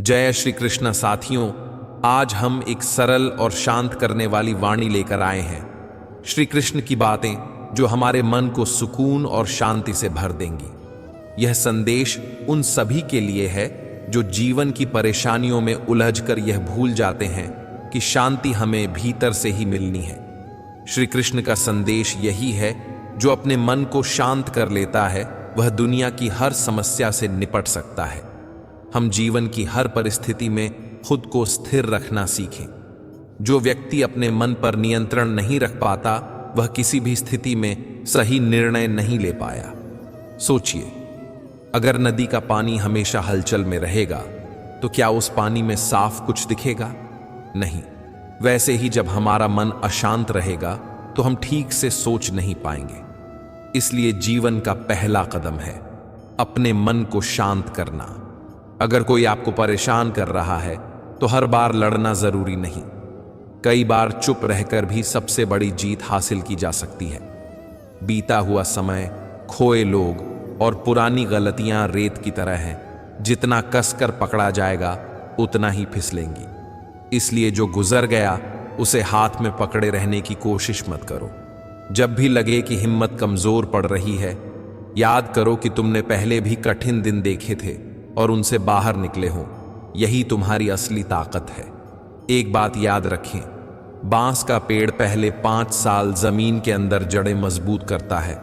जय श्री कृष्ण साथियों, आज हम एक सरल और शांत करने वाली वाणी लेकर आए हैं। श्री कृष्ण की बातें जो हमारे मन को सुकून और शांति से भर देंगी। यह संदेश उन सभी के लिए है जो जीवन की परेशानियों में उलझकर यह भूल जाते हैं कि शांति हमें भीतर से ही मिलनी है। श्री कृष्ण का संदेश यही है, जो अपने मन को शांत कर लेता है वह दुनिया की हर समस्या से निपट सकता है। हम जीवन की हर परिस्थिति में खुद को स्थिर रखना सीखें। जो व्यक्ति अपने मन पर नियंत्रण नहीं रख पाता वह किसी भी स्थिति में सही निर्णय नहीं ले पाया। सोचिए, अगर नदी का पानी हमेशा हलचल में रहेगा तो क्या उस पानी में साफ कुछ दिखेगा? नहीं। वैसे ही जब हमारा मन अशांत रहेगा तो हम ठीक से सोच नहीं पाएंगे। इसलिए जीवन का पहला कदम है अपने मन को शांत करना। अगर कोई आपको परेशान कर रहा है तो हर बार लड़ना जरूरी नहीं। कई बार चुप रहकर भी सबसे बड़ी जीत हासिल की जा सकती है। बीता हुआ समय, खोए लोग और पुरानी गलतियां रेत की तरह हैं, जितना कसकर पकड़ा जाएगा उतना ही फिसलेंगी। इसलिए जो गुजर गया उसे हाथ में पकड़े रहने की कोशिश मत करो। जब भी लगे कि हिम्मत कमजोर पड़ रही है, याद करो कि तुमने पहले भी कठिन दिन देखे थे और उनसे बाहर निकले हो। यही तुम्हारी असली ताकत है। एक बात याद रखें, बांस का पेड़ पहले 5 साल जमीन के अंदर जड़ें मजबूत करता है,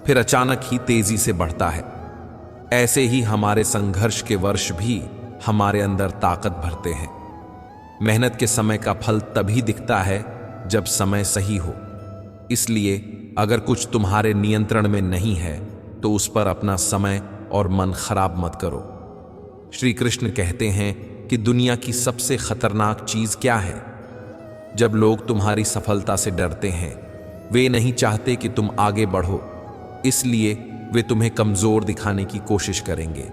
फिर अचानक ही तेजी से बढ़ता है। ऐसे ही हमारे संघर्ष के वर्ष भी हमारे अंदर ताकत भरते हैं। मेहनत के समय का फल तभी दिखता है जब समय सही हो। इसलिए अगर कुछ तुम्हारे नियंत्रण में नहीं है तो उस पर अपना समय और मन खराब मत करो। श्री कृष्ण कहते हैं कि दुनिया की सबसे खतरनाक चीज क्या है? जब लोग तुम्हारी सफलता से डरते हैं। वे नहीं चाहते कि तुम आगे बढ़ो, इसलिए वे तुम्हें कमजोर दिखाने की कोशिश करेंगे।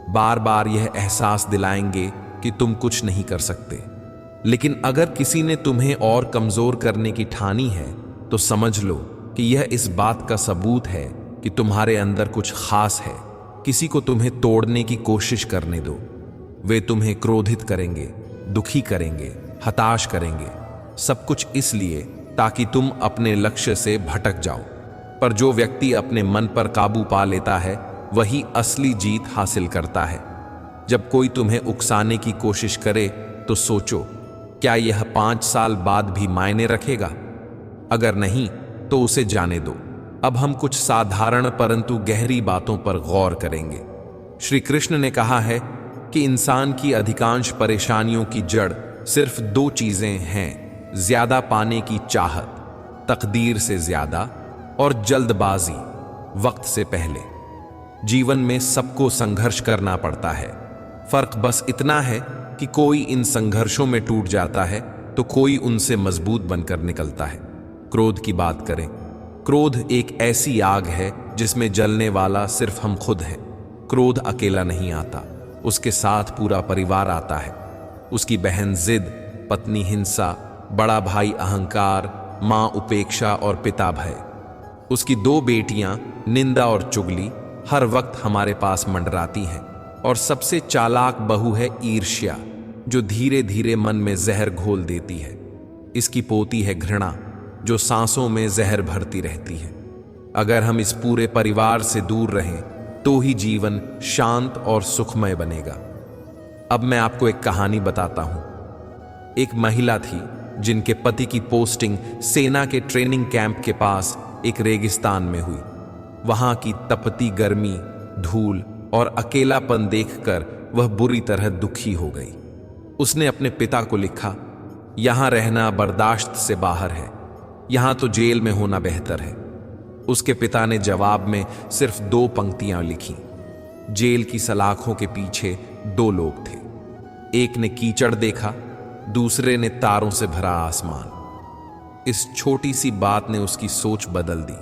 बार बार यह एहसास दिलाएंगे कि तुम कुछ नहीं कर सकते। लेकिन अगर किसी ने तुम्हें और कमजोर करने की ठानी है तो समझ लो कि यह इस बात का सबूत है कि तुम्हारे अंदर कुछ खास है। किसी को तुम्हें तोड़ने की कोशिश करने दो। वे तुम्हें क्रोधित करेंगे, दुखी करेंगे, हताश करेंगे, सब कुछ इसलिए ताकि तुम अपने लक्ष्य से भटक जाओ। पर जो व्यक्ति अपने मन पर काबू पा लेता है वही असली जीत हासिल करता है। जब कोई तुम्हें उकसाने की कोशिश करे तो सोचो, क्या यह 5 साल बाद भी मायने रखेगा? अगर नहीं तो उसे जाने दो। अब हम कुछ साधारण परंतु गहरी बातों पर गौर करेंगे। श्री कृष्ण ने कहा है कि इंसान की अधिकांश परेशानियों की जड़ सिर्फ 2 चीजें हैं: ज्यादा पाने की चाहत, तकदीर से ज्यादा, और जल्दबाजी, वक्त से पहले। जीवन में सबको संघर्ष करना पड़ता है। फर्क बस इतना है कि कोई इन संघर्षों में टूट जाता है तो कोई उनसे मजबूत बनकर निकलता है। क्रोध की बात करें। क्रोध एक ऐसी आग है जिसमें जलने वाला सिर्फ हम खुद हैं। क्रोध अकेला नहीं आता, उसके साथ पूरा परिवार आता है। उसकी बहन जिद, पत्नी हिंसा, बड़ा भाई अहंकार, माँ उपेक्षा और पिता भय। उसकी 2 बेटियां निंदा और चुगली हर वक्त हमारे पास मंडराती हैं। और सबसे चालाक बहू है ईर्ष्या, जो धीरे धीरे मन में जहर घोल देती है। इसकी पोती है घृणा, जो सांसों में जहर भरती रहती है। अगर हम इस पूरे परिवार से दूर रहें तो ही जीवन शांत और सुखमय बनेगा। अब मैं आपको एक कहानी बताता हूं। एक महिला थी जिनके पति की पोस्टिंग सेना के ट्रेनिंग कैंप के पास एक रेगिस्तान में हुई। वहां की तपती गर्मी, धूल और अकेलापन देखकर वह बुरी तरह दुखी हो गई। उसने अपने पिता को लिखा, यहां रहना बर्दाश्त से बाहर है, यहां तो जेल में होना बेहतर है। उसके पिता ने जवाब में सिर्फ 2 पंक्तियां लिखी। जेल की सलाखों के पीछे 2 लोग थे। एक ने कीचड़ देखा, दूसरे ने तारों से भरा आसमान। इस छोटी सी बात ने उसकी सोच बदल दी।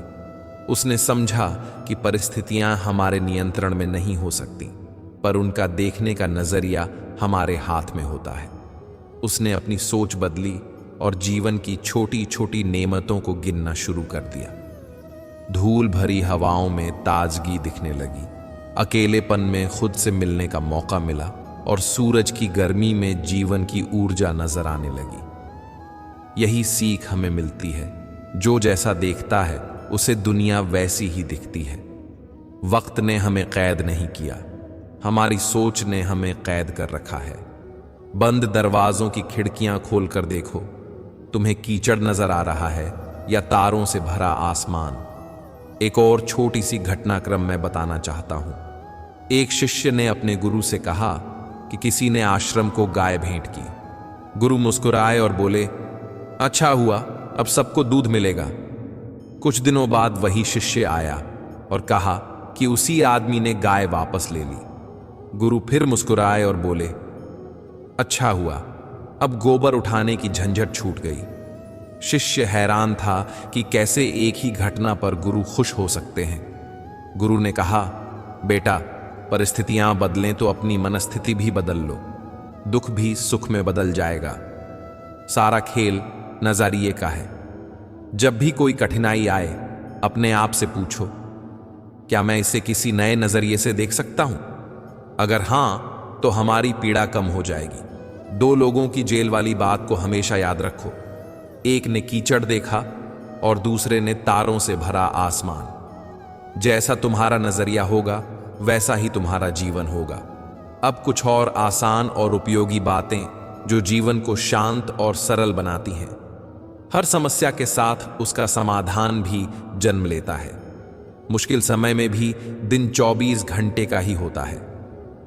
उसने समझा कि परिस्थितियां हमारे नियंत्रण में नहीं हो सकती, पर उनका देखने का नजरिया हमारे हाथ में होता है। उसने अपनी सोच बदली और जीवन की छोटी छोटी नेमतों को गिनना शुरू कर दिया। धूल भरी हवाओं में ताजगी दिखने लगी। अकेलेपन में खुद से मिलने का मौका मिला और सूरज की गर्मी में जीवन की ऊर्जा नजर आने लगी। यही सीख हमें मिलती है, जो जैसा देखता है उसे दुनिया वैसी ही दिखती है। वक्त ने हमें कैद नहीं किया, हमारी सोच ने हमें कैद कर रखा है। बंद दरवाजों की खिड़कियां खोलकर देखो, तुम्हें कीचड़ नजर आ रहा है या तारों से भरा आसमान। एक और छोटी सी घटनाक्रम मैं बताना चाहता हूं। एक शिष्य ने अपने गुरु से कहा कि किसी ने आश्रम को गाय भेंट की। गुरु मुस्कुराए और बोले, अच्छा हुआ, अब सबको दूध मिलेगा। कुछ दिनों बाद वही शिष्य आया और कहा कि उसी आदमी ने गाय वापस ले ली। गुरु फिर मुस्कुराए और बोले, अच्छा हुआ, अब गोबर उठाने की झंझट छूट गई। शिष्य हैरान था कि कैसे एक ही घटना पर गुरु खुश हो सकते हैं। गुरु ने कहा, बेटा, परिस्थितियां बदलें तो अपनी मनस्थिति भी बदल लो, दुख भी सुख में बदल जाएगा। सारा खेल नजरिए का है। जब भी कोई कठिनाई आए, अपने आप से पूछो, क्या मैं इसे किसी नए नजरिए से देख सकता हूं? अगर हां, तो हमारी पीड़ा कम हो जाएगी। 2 लोगों की जेल वाली बात को हमेशा याद रखो। एक ने कीचड़ देखा और दूसरे ने तारों से भरा आसमान। जैसा तुम्हारा नजरिया होगा वैसा ही तुम्हारा जीवन होगा। अब कुछ और आसान और उपयोगी बातें जो जीवन को शांत और सरल बनाती हैं। हर समस्या के साथ उसका समाधान भी जन्म लेता है। मुश्किल समय में भी दिन 24 घंटे का ही होता है।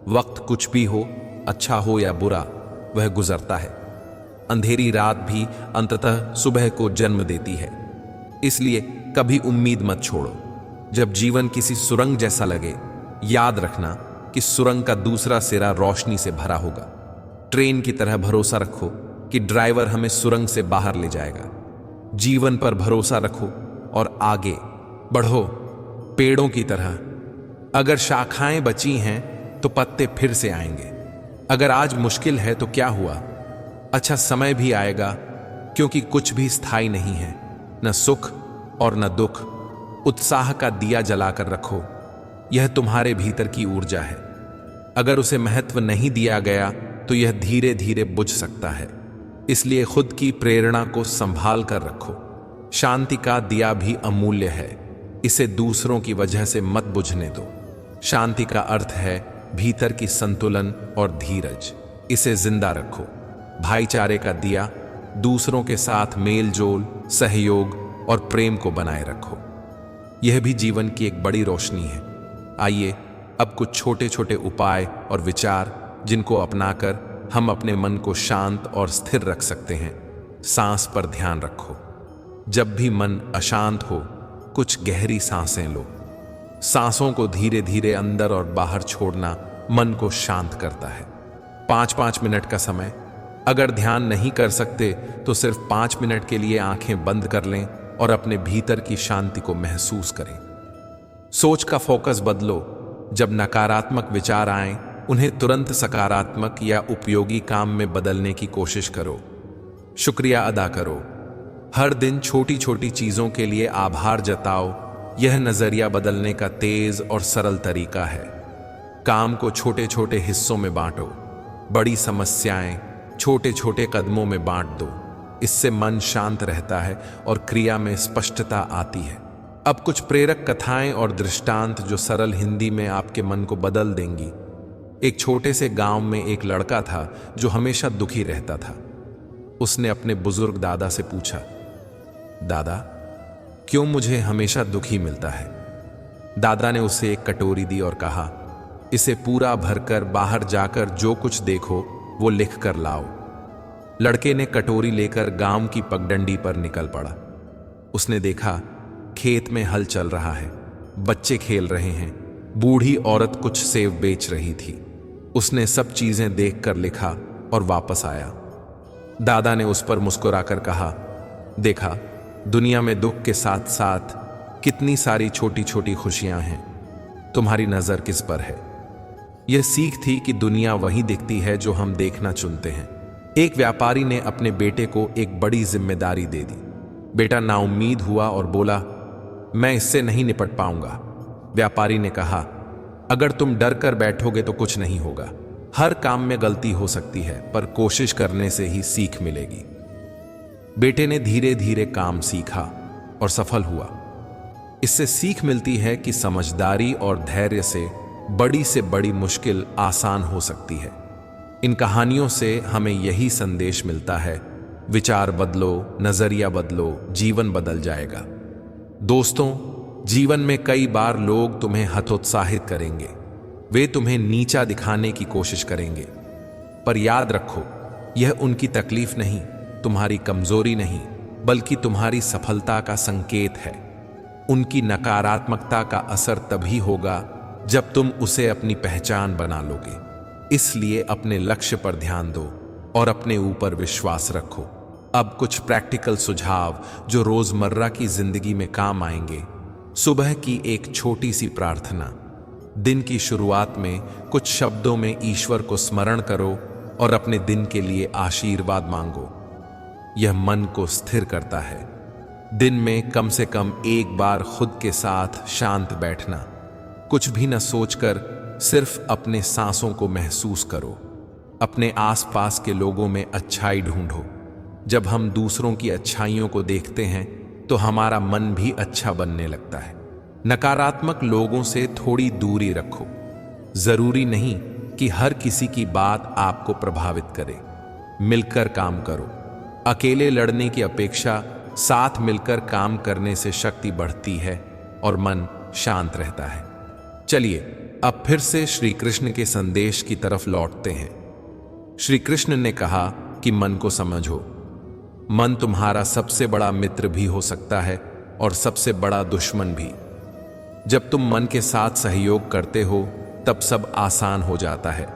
वक्त कुछ भी हो, अच्छा हो या बुरा, वह गुजरता है। अंधेरी रात भी अंततः सुबह को जन्म देती है। इसलिए कभी उम्मीद मत छोड़ो। जब जीवन किसी सुरंग जैसा लगे, याद रखना कि सुरंग का दूसरा सिरा रोशनी से भरा होगा। ट्रेन की तरह भरोसा रखो कि ड्राइवर हमें सुरंग से बाहर ले जाएगा। जीवन पर भरोसा रखो और आगे बढ़ो पेड़ों की तरह। अगर शाखाएं बची हैं तो पत्ते फिर से आएंगे। अगर आज मुश्किल है तो क्या हुआ, अच्छा समय भी आएगा, क्योंकि कुछ भी स्थायी नहीं है, न सुख और न दुख। उत्साह का दिया जलाकर रखो, यह तुम्हारे भीतर की ऊर्जा है। अगर उसे महत्व नहीं दिया गया तो यह धीरे धीरे बुझ सकता है। इसलिए खुद की प्रेरणा को संभाल कर रखो। शांति का दिया भी अमूल्य है, इसे दूसरों की वजह से मत बुझने दो। शांति का अर्थ है भीतर की संतुलन और धीरज, इसे जिंदा रखो। भाईचारे का दिया, दूसरों के साथ मेल जोल, सहयोग और प्रेम को बनाए रखो। यह भी जीवन की एक बड़ी रोशनी है। आइए अब कुछ छोटे छोटे उपाय और विचार जिनको अपनाकर हम अपने मन को शांत और स्थिर रख सकते हैं। सांस पर ध्यान रखो। जब भी मन अशांत हो, कुछ गहरी सांसें लो। सांसों को धीरे धीरे अंदर और बाहर छोड़ना मन को शांत करता है। 5-5 मिनट का समय। अगर ध्यान नहीं कर सकते तो सिर्फ 5 मिनट के लिए आंखें बंद कर लें और अपने भीतर की शांति को महसूस करें। सोच का फोकस बदलो। जब नकारात्मक विचार आएं, उन्हें तुरंत सकारात्मक या उपयोगी काम में बदलने की कोशिश करो। शुक्रिया अदा करो। हर दिन छोटी छोटी चीजों के लिए आभार जताओ। यह नजरिया बदलने का तेज और सरल तरीका है। काम को छोटे छोटे हिस्सों में बांटो। बड़ी समस्याएं छोटे छोटे कदमों में बांट दो। इससे मन शांत रहता है और क्रिया में स्पष्टता आती है। अब कुछ प्रेरक कथाएं और दृष्टांत जो सरल हिंदी में आपके मन को बदल देंगी। एक छोटे से गांव में एक लड़का था जो हमेशा दुखी रहता था। उसने अपने बुजुर्ग दादा से पूछा, दादा, क्यों मुझे हमेशा दुखी मिलता है? दादा ने उसे एक कटोरी दी और कहा, इसे पूरा भरकर बाहर जाकर जो कुछ देखो वो लिख कर लाओ। लड़के ने कटोरी लेकर गांव की पगडंडी पर निकल पड़ा। उसने देखा खेत में हल चल रहा है, बच्चे खेल रहे हैं, बूढ़ी औरत कुछ सेब बेच रही थी। उसने सब चीजें देखकर लिखा और वापस आया। दादा ने उस पर मुस्कुराकर कहा, देखा, दुनिया में दुख के साथ साथ कितनी सारी छोटी छोटी खुशियां हैं। तुम्हारी नजर किस पर है? यह सीख थी कि दुनिया वही दिखती है जो हम देखना चुनते हैं। एक व्यापारी ने अपने बेटे को एक बड़ी जिम्मेदारी दे दी। बेटा नाउम्मीद हुआ और बोला, मैं इससे नहीं निपट पाऊंगा। व्यापारी ने कहा, अगर तुम डर कर बैठोगे तो कुछ नहीं होगा। हर काम में गलती हो सकती है, पर कोशिश करने से ही सीख मिलेगी। बेटे ने धीरे धीरे काम सीखा और सफल हुआ। इससे सीख मिलती है कि समझदारी और धैर्य से बड़ी मुश्किल आसान हो सकती है। इन कहानियों से हमें यही संदेश मिलता है, विचार बदलो, नजरिया बदलो, जीवन बदल जाएगा। दोस्तों, जीवन में कई बार लोग तुम्हें हतोत्साहित करेंगे, वे तुम्हें नीचा दिखाने की कोशिश करेंगे, पर याद रखो, यह उनकी तकलीफ नहीं, तुम्हारी कमजोरी नहीं, बल्कि तुम्हारी सफलता का संकेत है। उनकी नकारात्मकता का असर तभी होगा जब तुम उसे अपनी पहचान बना लोगे। इसलिए अपने लक्ष्य पर ध्यान दो और अपने ऊपर विश्वास रखो। अब कुछ प्रैक्टिकल सुझाव जो रोजमर्रा की जिंदगी में काम आएंगे। सुबह की एक छोटी सी प्रार्थना। दिन की शुरुआत में कुछ शब्दों में ईश्वर को स्मरण करो और अपने दिन के लिए आशीर्वाद मांगो। यह मन को स्थिर करता है। दिन में कम से कम एक बार खुद के साथ शांत बैठना। कुछ भी न सोचकर सिर्फ अपने सांसों को महसूस करो। अपने आसपास के लोगों में अच्छाई ढूंढो। जब हम दूसरों की अच्छाइयों को देखते हैं तो हमारा मन भी अच्छा बनने लगता है। नकारात्मक लोगों से थोड़ी दूरी रखो। जरूरी नहीं कि हर किसी की बात आपको प्रभावित करे। मिलकर काम करो। अकेले लड़ने की अपेक्षा साथ मिलकर काम करने से शक्ति बढ़ती है और मन शांत रहता है। चलिए अब फिर से श्री कृष्ण के संदेश की तरफ लौटते हैं। श्री कृष्ण ने कहा कि मन को समझो। मन तुम्हारा सबसे बड़ा मित्र भी हो सकता है और सबसे बड़ा दुश्मन भी। जब तुम मन के साथ सहयोग करते हो तब सब आसान हो जाता है,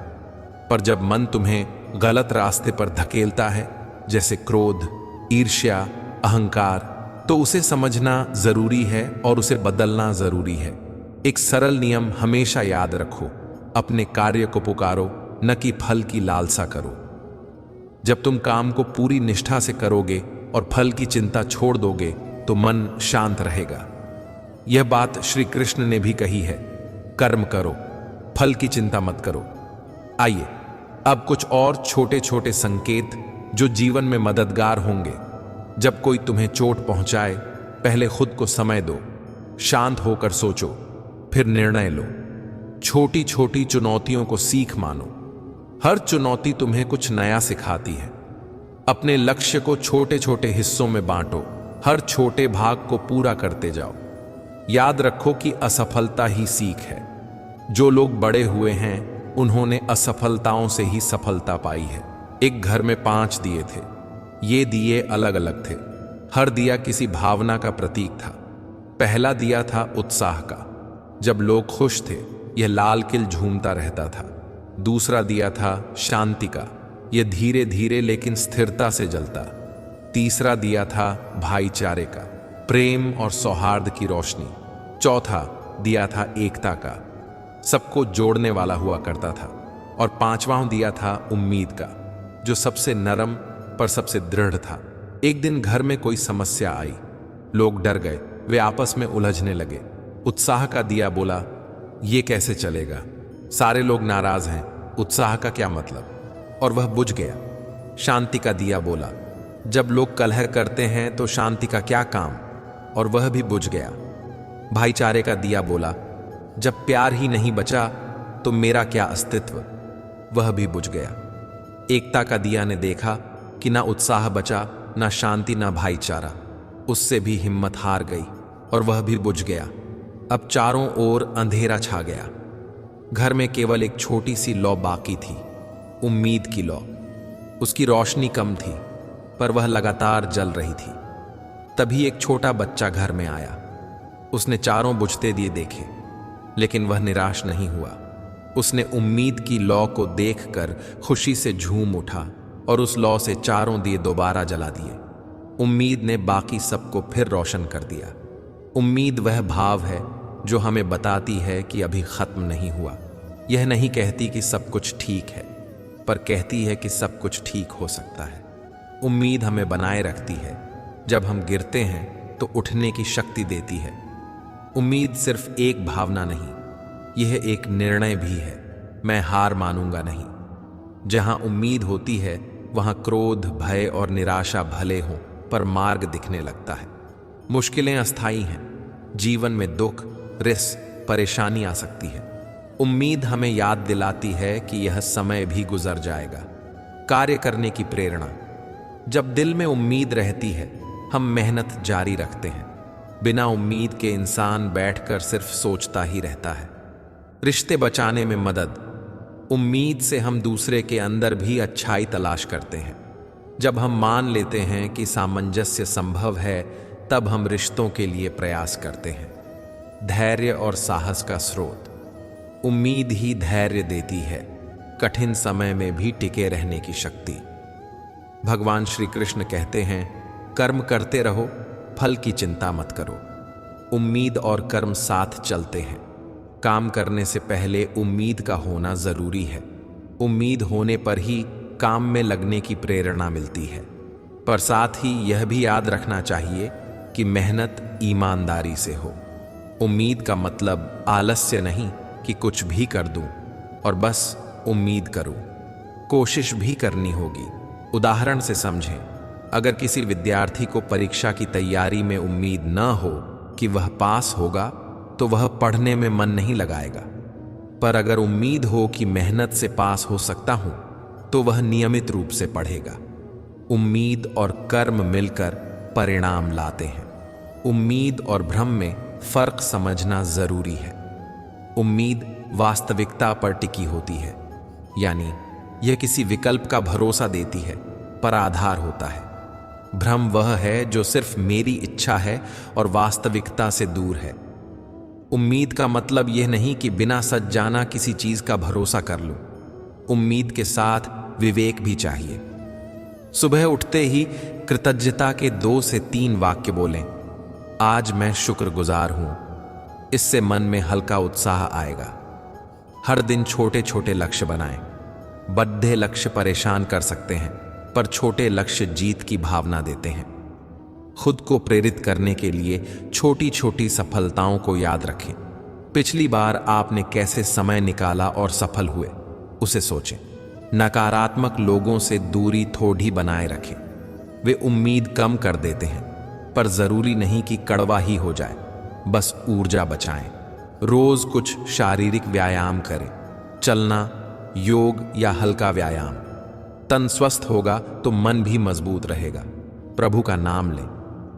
पर जब मन तुम्हें गलत रास्ते पर धकेलता है, जैसे क्रोध, ईर्ष्या, अहंकार, तो उसे समझना जरूरी है और उसे बदलना जरूरी है। एक सरल नियम हमेशा याद रखो, अपने कार्य को पुकारो, न कि फल की लालसा करो। जब तुम काम को पूरी निष्ठा से करोगे और फल की चिंता छोड़ दोगे तो मन शांत रहेगा। यह बात श्री कृष्ण ने भी कही है, कर्म करो, फल की चिंता मत करो। आइए अब कुछ और छोटे छोटे संकेत जो जीवन में मददगार होंगे। जब कोई तुम्हें चोट पहुंचाए, पहले खुद को समय दो, शांत होकर सोचो, फिर निर्णय लो। छोटी छोटी चुनौतियों को सीख मानो। हर चुनौती तुम्हें कुछ नया सिखाती है। अपने लक्ष्य को छोटे छोटे हिस्सों में बांटो, हर छोटे भाग को पूरा करते जाओ। याद रखो कि असफलता ही सीख है। जो लोग बड़े हुए हैं उन्होंने असफलताओं से ही सफलता पाई है। एक घर में 5 दिए थे। ये दिए अलग अलग थे। हर दिया किसी भावना का प्रतीक था। पहला दिया था उत्साह का। जब लोग खुश थे यह लाल किल झूमता रहता था। दूसरा दिया था शांति का। यह धीरे धीरे लेकिन स्थिरता से जलता। तीसरा दिया था भाईचारे का, प्रेम और सौहार्द की रोशनी। चौथा दिया था एकता का, सबको जोड़ने वाला हुआ करता था। और 5वां दिया था उम्मीद का, जो सबसे नरम पर सबसे दृढ़ था। एक दिन घर में कोई समस्या आई। लोग डर गए, वे आपस में उलझने लगे। उत्साह का दिया बोला, ये कैसे चलेगा, सारे लोग नाराज हैं, उत्साह का क्या मतलब, और वह बुझ गया। शांति का दिया बोला, जब लोग कलह करते हैं तो शांति का क्या काम, और वह भी बुझ गया। भाईचारे का दिया बोला, जब प्यार ही नहीं बचा तो मेरा क्या अस्तित्व, वह भी बुझ गया। एकता का दिया ने देखा कि ना उत्साह बचा, ना शांति, ना भाईचारा, उससे भी हिम्मत हार गई और वह भी बुझ गया। अब चारों ओर अंधेरा छा गया। घर में केवल एक छोटी सी लौ बाकी थी, उम्मीद की लौ। उसकी रोशनी कम थी पर वह लगातार जल रही थी। तभी एक छोटा बच्चा घर में आया। उसने चारों बुझते दिए देखे, लेकिन वह निराश नहीं हुआ। उसने उम्मीद की लौ को देखकर खुशी से झूम उठा और उस लौ से चारों दिए दोबारा जला दिए। उम्मीद ने बाकी सबको फिर रोशन कर दिया। उम्मीद वह भाव है जो हमें बताती है कि अभी खत्म नहीं हुआ। यह नहीं कहती कि सब कुछ ठीक है, पर कहती है कि सब कुछ ठीक हो सकता है। उम्मीद हमें बनाए रखती है। जब हम गिरते हैं तो उठने की शक्ति देती है। उम्मीद सिर्फ एक भावना नहीं, यह एक निर्णय भी है। मैं हार मानूंगा नहीं, जहां उम्मीद होती है वहां क्रोध, भय और निराशा भले हों, पर मार्ग दिखने लगता है। मुश्किलें अस्थायी हैं, जीवन में दुख, रिस, परेशानी आ सकती है। उम्मीद हमें याद दिलाती है कि यह समय भी गुजर जाएगा। कार्य करने की प्रेरणा। जब दिल में उम्मीद रहती है, हम मेहनत जारी रखते हैं। बिना उम्मीद के इंसान बैठकर सिर्फ सोचता ही रहता है। रिश्ते बचाने में मदद। उम्मीद से हम दूसरे के अंदर भी अच्छाई तलाश करते हैं। जब हम मान लेते हैं कि सामंजस्य संभव है, तब हम रिश्तों के लिए प्रयास करते हैं। धैर्य और साहस का स्रोत। उम्मीद ही धैर्य देती है, कठिन समय में भी टिके रहने की शक्ति। भगवान श्री कृष्ण कहते हैं, कर्म करते रहो, फल की चिंता मत करो। उम्मीद और कर्म साथ चलते हैं। काम करने से पहले उम्मीद का होना जरूरी है। उम्मीद होने पर ही काम में लगने की प्रेरणा मिलती है। पर साथ ही यह भी याद रखना चाहिए कि मेहनत ईमानदारी से हो। उम्मीद का मतलब आलस्य नहीं कि कुछ भी कर दूं और बस उम्मीद करूं। कोशिश भी करनी होगी। उदाहरण से समझें, अगर किसी विद्यार्थी को परीक्षा की तैयारी में उम्मीद न हो कि वह पास होगा, तो वह पढ़ने में मन नहीं लगाएगा। पर अगर उम्मीद हो कि मेहनत से पास हो सकता हूं, तो वह नियमित रूप से पढ़ेगा। उम्मीद और कर्म मिलकर परिणाम लाते हैं। उम्मीद और भ्रम में फर्क समझना जरूरी है। उम्मीद वास्तविकता पर टिकी होती है, यानी यह किसी विकल्प का भरोसा देती है, पर आधार होता है। भ्रम वह है जो सिर्फ मेरी इच्छा है और वास्तविकता से दूर है। उम्मीद का मतलब यह नहीं कि बिना सच जाना किसी चीज का भरोसा कर लूं। उम्मीद के साथ विवेक भी चाहिए। सुबह उठते ही कृतज्ञता के 2 से 3 वाक्य बोलें। आज मैं शुक्रगुजार हूं। इससे मन में हल्का उत्साह आएगा। हर दिन छोटे छोटे लक्ष्य बनाएं। बड़े लक्ष्य परेशान कर सकते हैं, पर छोटे लक्ष्य जीत की भावना देते हैं। खुद को प्रेरित करने के लिए छोटी छोटी सफलताओं को याद रखें। पिछली बार आपने कैसे समय निकाला और सफल हुए, उसे सोचें। नकारात्मक लोगों से दूरी थोड़ी बनाए रखें। वे उम्मीद कम कर देते हैं, पर जरूरी नहीं कि कड़वा ही हो जाए। बस ऊर्जा बचाएं। रोज कुछ शारीरिक व्यायाम करें, चलना, योग या हल्का व्यायाम। तन स्वस्थ होगा तो मन भी मजबूत रहेगा। प्रभु का नाम लें।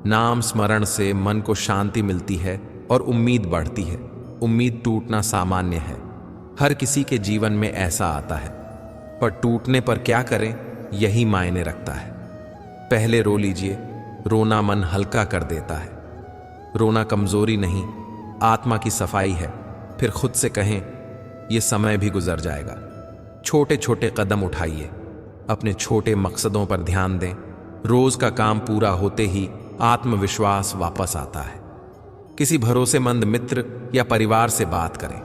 नाम स्मरण से मन को शांति मिलती है और उम्मीद बढ़ती है। उम्मीद टूटना सामान्य है। हर किसी के जीवन में ऐसा आता है, पर टूटने पर क्या करें, यही मायने रखता है। पहले रो लीजिए। रोना मन हल्का कर देता है। रोना कमजोरी नहीं, आत्मा की सफाई है। फिर खुद से कहें, यह समय भी गुजर जाएगा। छोटे छोटे कदम उठाइए। अपने छोटे मकसदों पर ध्यान दें। रोज का काम पूरा होते ही आत्मविश्वास वापस आता है। किसी भरोसेमंद मित्र या परिवार से बात करें।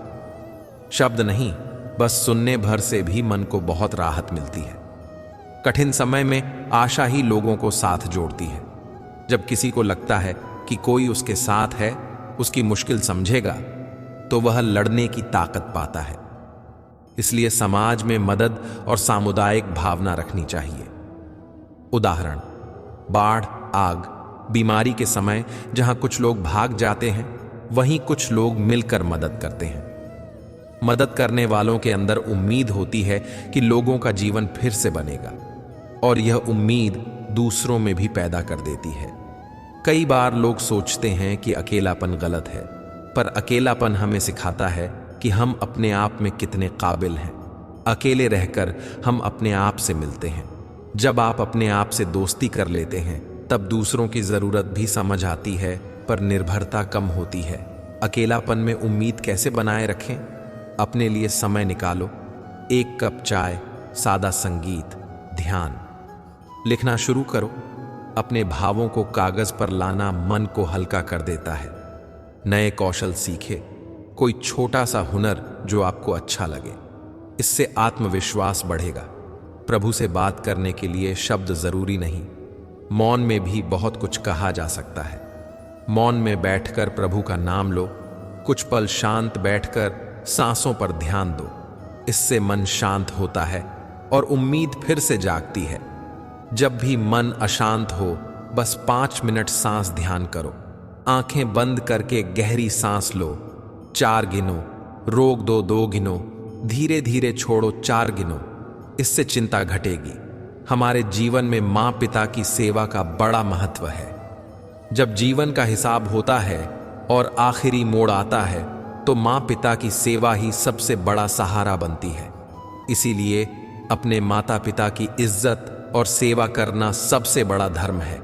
शब्द नहीं, बस सुनने भर से भी मन को बहुत राहत मिलती है। कठिन समय में आशा ही लोगों को साथ जोड़ती है। जब किसी को लगता है कि कोई उसके साथ है, उसकी मुश्किल समझेगा, तो वह लड़ने की ताकत पाता है। इसलिए समाज में मदद और सामुदायिक भावना रखनी चाहिए। उदाहरण, बाढ़, आग, बीमारी के समय जहां कुछ लोग भाग जाते हैं, वहीं कुछ लोग मिलकर मदद करते हैं। मदद करने वालों के अंदर उम्मीद होती है कि लोगों का जीवन फिर से बनेगा, और यह उम्मीद दूसरों में भी पैदा कर देती है। कई बार लोग सोचते हैं कि अकेलापन गलत है, पर अकेलापन हमें सिखाता है कि हम अपने आप में कितने काबिल हैं। अकेले रहकर हम अपने आप से मिलते हैं। जब आप अपने आप से दोस्ती कर लेते हैं, तब दूसरों की जरूरत भी समझ आती है, पर निर्भरता कम होती है। अकेलापन में उम्मीद कैसे बनाए रखें? अपने लिए समय निकालो। 1 कप चाय, सादा संगीत, ध्यान। लिखना शुरू करो। अपने भावों को कागज पर लाना मन को हल्का कर देता है। नए कौशल सीखे। कोई छोटा सा हुनर जो आपको अच्छा लगे। इससे आत्मविश्वास बढ़ेगा। प्रभु से बात करने के लिए शब्द जरूरी नहीं, मौन में भी बहुत कुछ कहा जा सकता है। मौन में बैठकर प्रभु का नाम लो। कुछ पल शांत बैठकर सांसों पर ध्यान दो। इससे मन शांत होता है और उम्मीद फिर से जागती है। जब भी मन अशांत हो, बस 5 मिनट सांस ध्यान करो। आंखें बंद करके गहरी सांस लो, 4 गिनो, रोक दो, 2 गिनो, धीरे धीरे छोड़ो, 4 गिनो। इससे चिंता घटेगी। हमारे जीवन में माँ पिता की सेवा का बड़ा महत्व है। जब जीवन का हिसाब होता है और आखिरी मोड़ आता है, तो माँ पिता की सेवा ही सबसे बड़ा सहारा बनती है। इसीलिए अपने माता पिता की इज्जत और सेवा करना सबसे बड़ा धर्म है।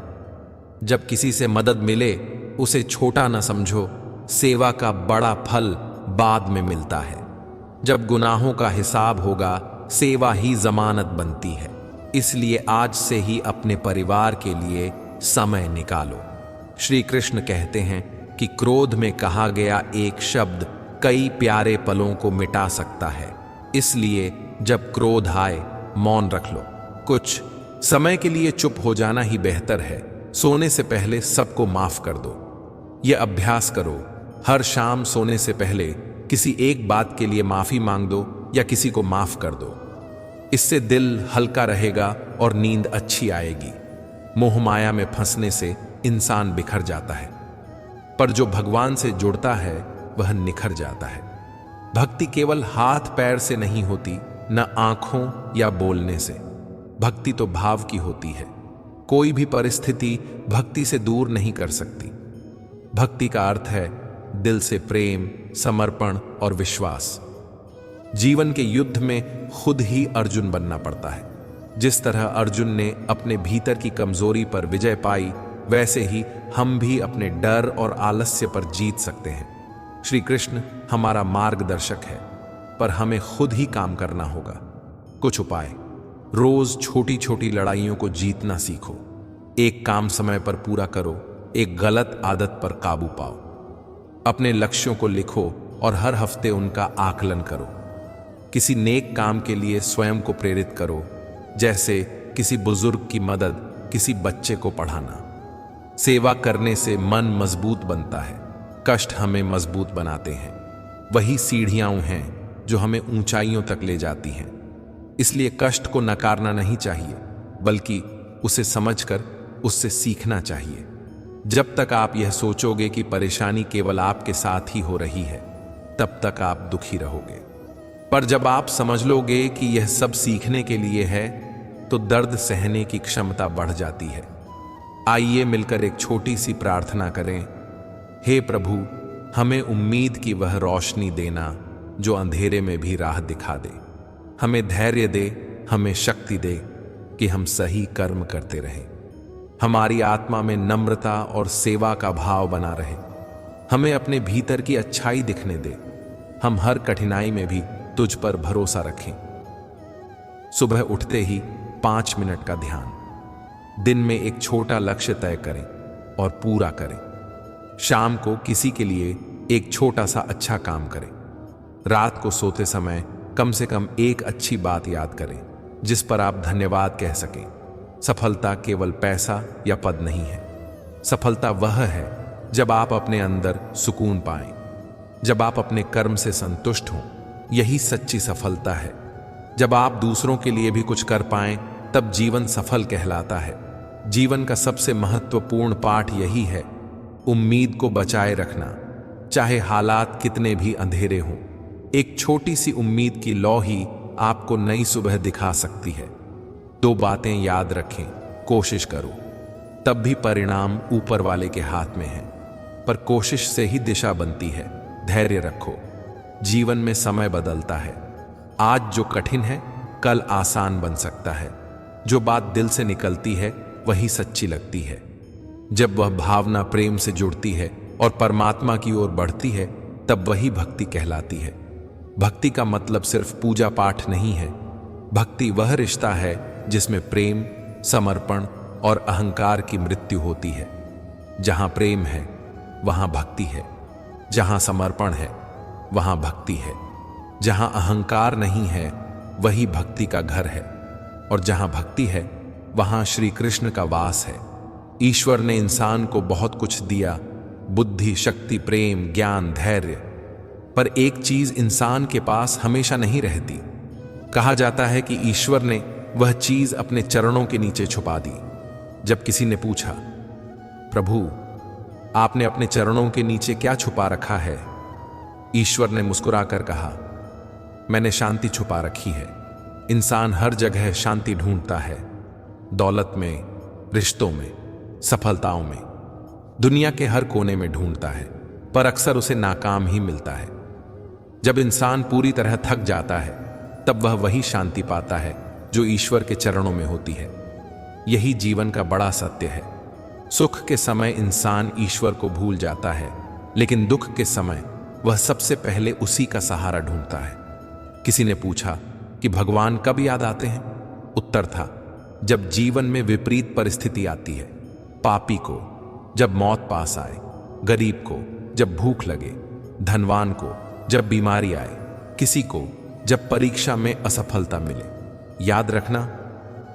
जब किसी से मदद मिले, उसे छोटा न समझो। सेवा का बड़ा फल बाद में मिलता है। जब गुनाहों का हिसाब होगा, सेवा ही जमानत बनती है। इसलिए आज से ही अपने परिवार के लिए समय निकालो। श्री कृष्ण कहते हैं कि क्रोध में कहा गया एक शब्द कई प्यारे पलों को मिटा सकता है। इसलिए जब क्रोध आए, मौन रख लो। कुछ समय के लिए चुप हो जाना ही बेहतर है। सोने से पहले सबको माफ कर दो। यह अभ्यास करो। हर शाम सोने से पहले किसी एक बात के लिए माफी मांग दो या किसी को माफ कर दो। इससे दिल हल्का रहेगा और नींद अच्छी आएगी। मोह माया में फंसने से इंसान बिखर जाता है, पर जो भगवान से जुड़ता है वह निखर जाता है। भक्ति केवल हाथ पैर से नहीं होती, न आंखों या बोलने से। भक्ति तो भाव की होती है। कोई भी परिस्थिति भक्ति से दूर नहीं कर सकती। भक्ति का अर्थ है दिल से प्रेम, समर्पण और विश्वास। जीवन के युद्ध में खुद ही अर्जुन बनना पड़ता है। जिस तरह अर्जुन ने अपने भीतर की कमजोरी पर विजय पाई, वैसे ही हम भी अपने डर और आलस्य पर जीत सकते हैं। श्री कृष्ण हमारा मार्गदर्शक है, पर हमें खुद ही काम करना होगा। कुछ उपाय: रोज छोटी छोटी लड़ाइयों को जीतना सीखो। एक काम समय पर पूरा करो। एक गलत आदत पर काबू पाओ। अपने लक्ष्यों को लिखो और हर हफ्ते उनका आकलन करो। किसी नेक काम के लिए स्वयं को प्रेरित करो, जैसे किसी बुजुर्ग की मदद, किसी बच्चे को पढ़ाना। सेवा करने से मन मजबूत बनता है। कष्ट हमें मजबूत बनाते हैं। वही सीढ़ियां हैं जो हमें ऊंचाइयों तक ले जाती हैं। इसलिए कष्ट को नकारना नहीं चाहिए, बल्कि उसे समझकर उससे सीखना चाहिए। जब तक आप यह सोचोगे कि परेशानी केवल आपके साथ ही हो रही है, तब तक आप दुखी रहोगे। पर जब आप समझ लोगे कि यह सब सीखने के लिए है, तो दर्द सहने की क्षमता बढ़ जाती है। आइए मिलकर एक छोटी सी प्रार्थना करें। हे प्रभु, हमें उम्मीद की वह रोशनी देना जो अंधेरे में भी राह दिखा दे। हमें धैर्य दे, हमें शक्ति दे कि हम सही कर्म करते रहें। हमारी आत्मा में नम्रता और सेवा का भाव बना रहे। हमें अपने भीतर की अच्छाई दिखने दे। हम हर कठिनाई में भी तुझ पर भरोसा रखें। सुबह उठते ही 5 मिनट का ध्यान। दिन में एक छोटा लक्ष्य तय करें और पूरा करें। शाम को किसी के लिए एक छोटा सा अच्छा काम करें। रात को सोते समय कम से कम एक अच्छी बात याद करें जिस पर आप धन्यवाद कह सकें। सफलता केवल पैसा या पद नहीं है। सफलता वह है जब आप अपने अंदर सुकून पाएं, जब आप अपने कर्म से संतुष्ट हों। यही सच्ची सफलता है। जब आप दूसरों के लिए भी कुछ कर पाएं, तब जीवन सफल कहलाता है। जीवन का सबसे महत्वपूर्ण पाठ यही है, उम्मीद को बचाए रखना, चाहे हालात कितने भी अंधेरे हों। एक छोटी सी उम्मीद की लौ ही आपको नई सुबह दिखा सकती है। 2 बातें याद रखें, कोशिश करो, तब भी परिणाम ऊपर वाले के हाथ में है, पर कोशिश से ही दिशा बनती है। धैर्य रखो। जीवन में समय बदलता है। आज जो कठिन है, कल आसान बन सकता है। जो बात दिल से निकलती है, वही सच्ची लगती है। जब वह भावना प्रेम से जुड़ती है और परमात्मा की ओर बढ़ती है, तब वही भक्ति कहलाती है। भक्ति का मतलब सिर्फ पूजा पाठ नहीं है। भक्ति वह रिश्ता है जिसमें प्रेम, समर्पण और अहंकार की मृत्यु होती है। जहां प्रेम है, वहां भक्ति है। जहां समर्पण है, वहां भक्ति है। जहां अहंकार नहीं है, वही भक्ति का घर है। और जहां भक्ति है, वहां श्री कृष्ण का वास है। ईश्वर ने इंसान को बहुत कुछ दिया, बुद्धि, शक्ति, प्रेम, ज्ञान, धैर्य। पर एक चीज इंसान के पास हमेशा नहीं रहती, कहा जाता है कि ईश्वर ने वह चीज अपने चरणों के नीचे छुपा दी। जब किसी ने पूछा, प्रभु, आपने अपने चरणों के नीचे क्या छुपा रखा है? ईश्वर ने मुस्कुराकर कहा, मैंने शांति छुपा रखी है। इंसान हर जगह शांति ढूंढता है, दौलत में, रिश्तों में, सफलताओं में, दुनिया के हर कोने में ढूंढता है, पर अक्सर उसे नाकाम ही मिलता है। जब इंसान पूरी तरह थक जाता है, तब वह वही शांति पाता है जो ईश्वर के चरणों में होती है। यही जीवन का बड़ा सत्य है। सुख के समय इंसान ईश्वर को भूल जाता है, लेकिन दुख के समय वह सबसे पहले उसी का सहारा ढूंढता है। किसी ने पूछा कि भगवान कब याद आते हैं? उत्तर था, जब जीवन में विपरीत परिस्थिति आती है। पापी को जब मौत पास आए, गरीब को जब भूख लगे, धनवान को जब बीमारी आए, किसी को जब परीक्षा में असफलता मिले। याद रखना,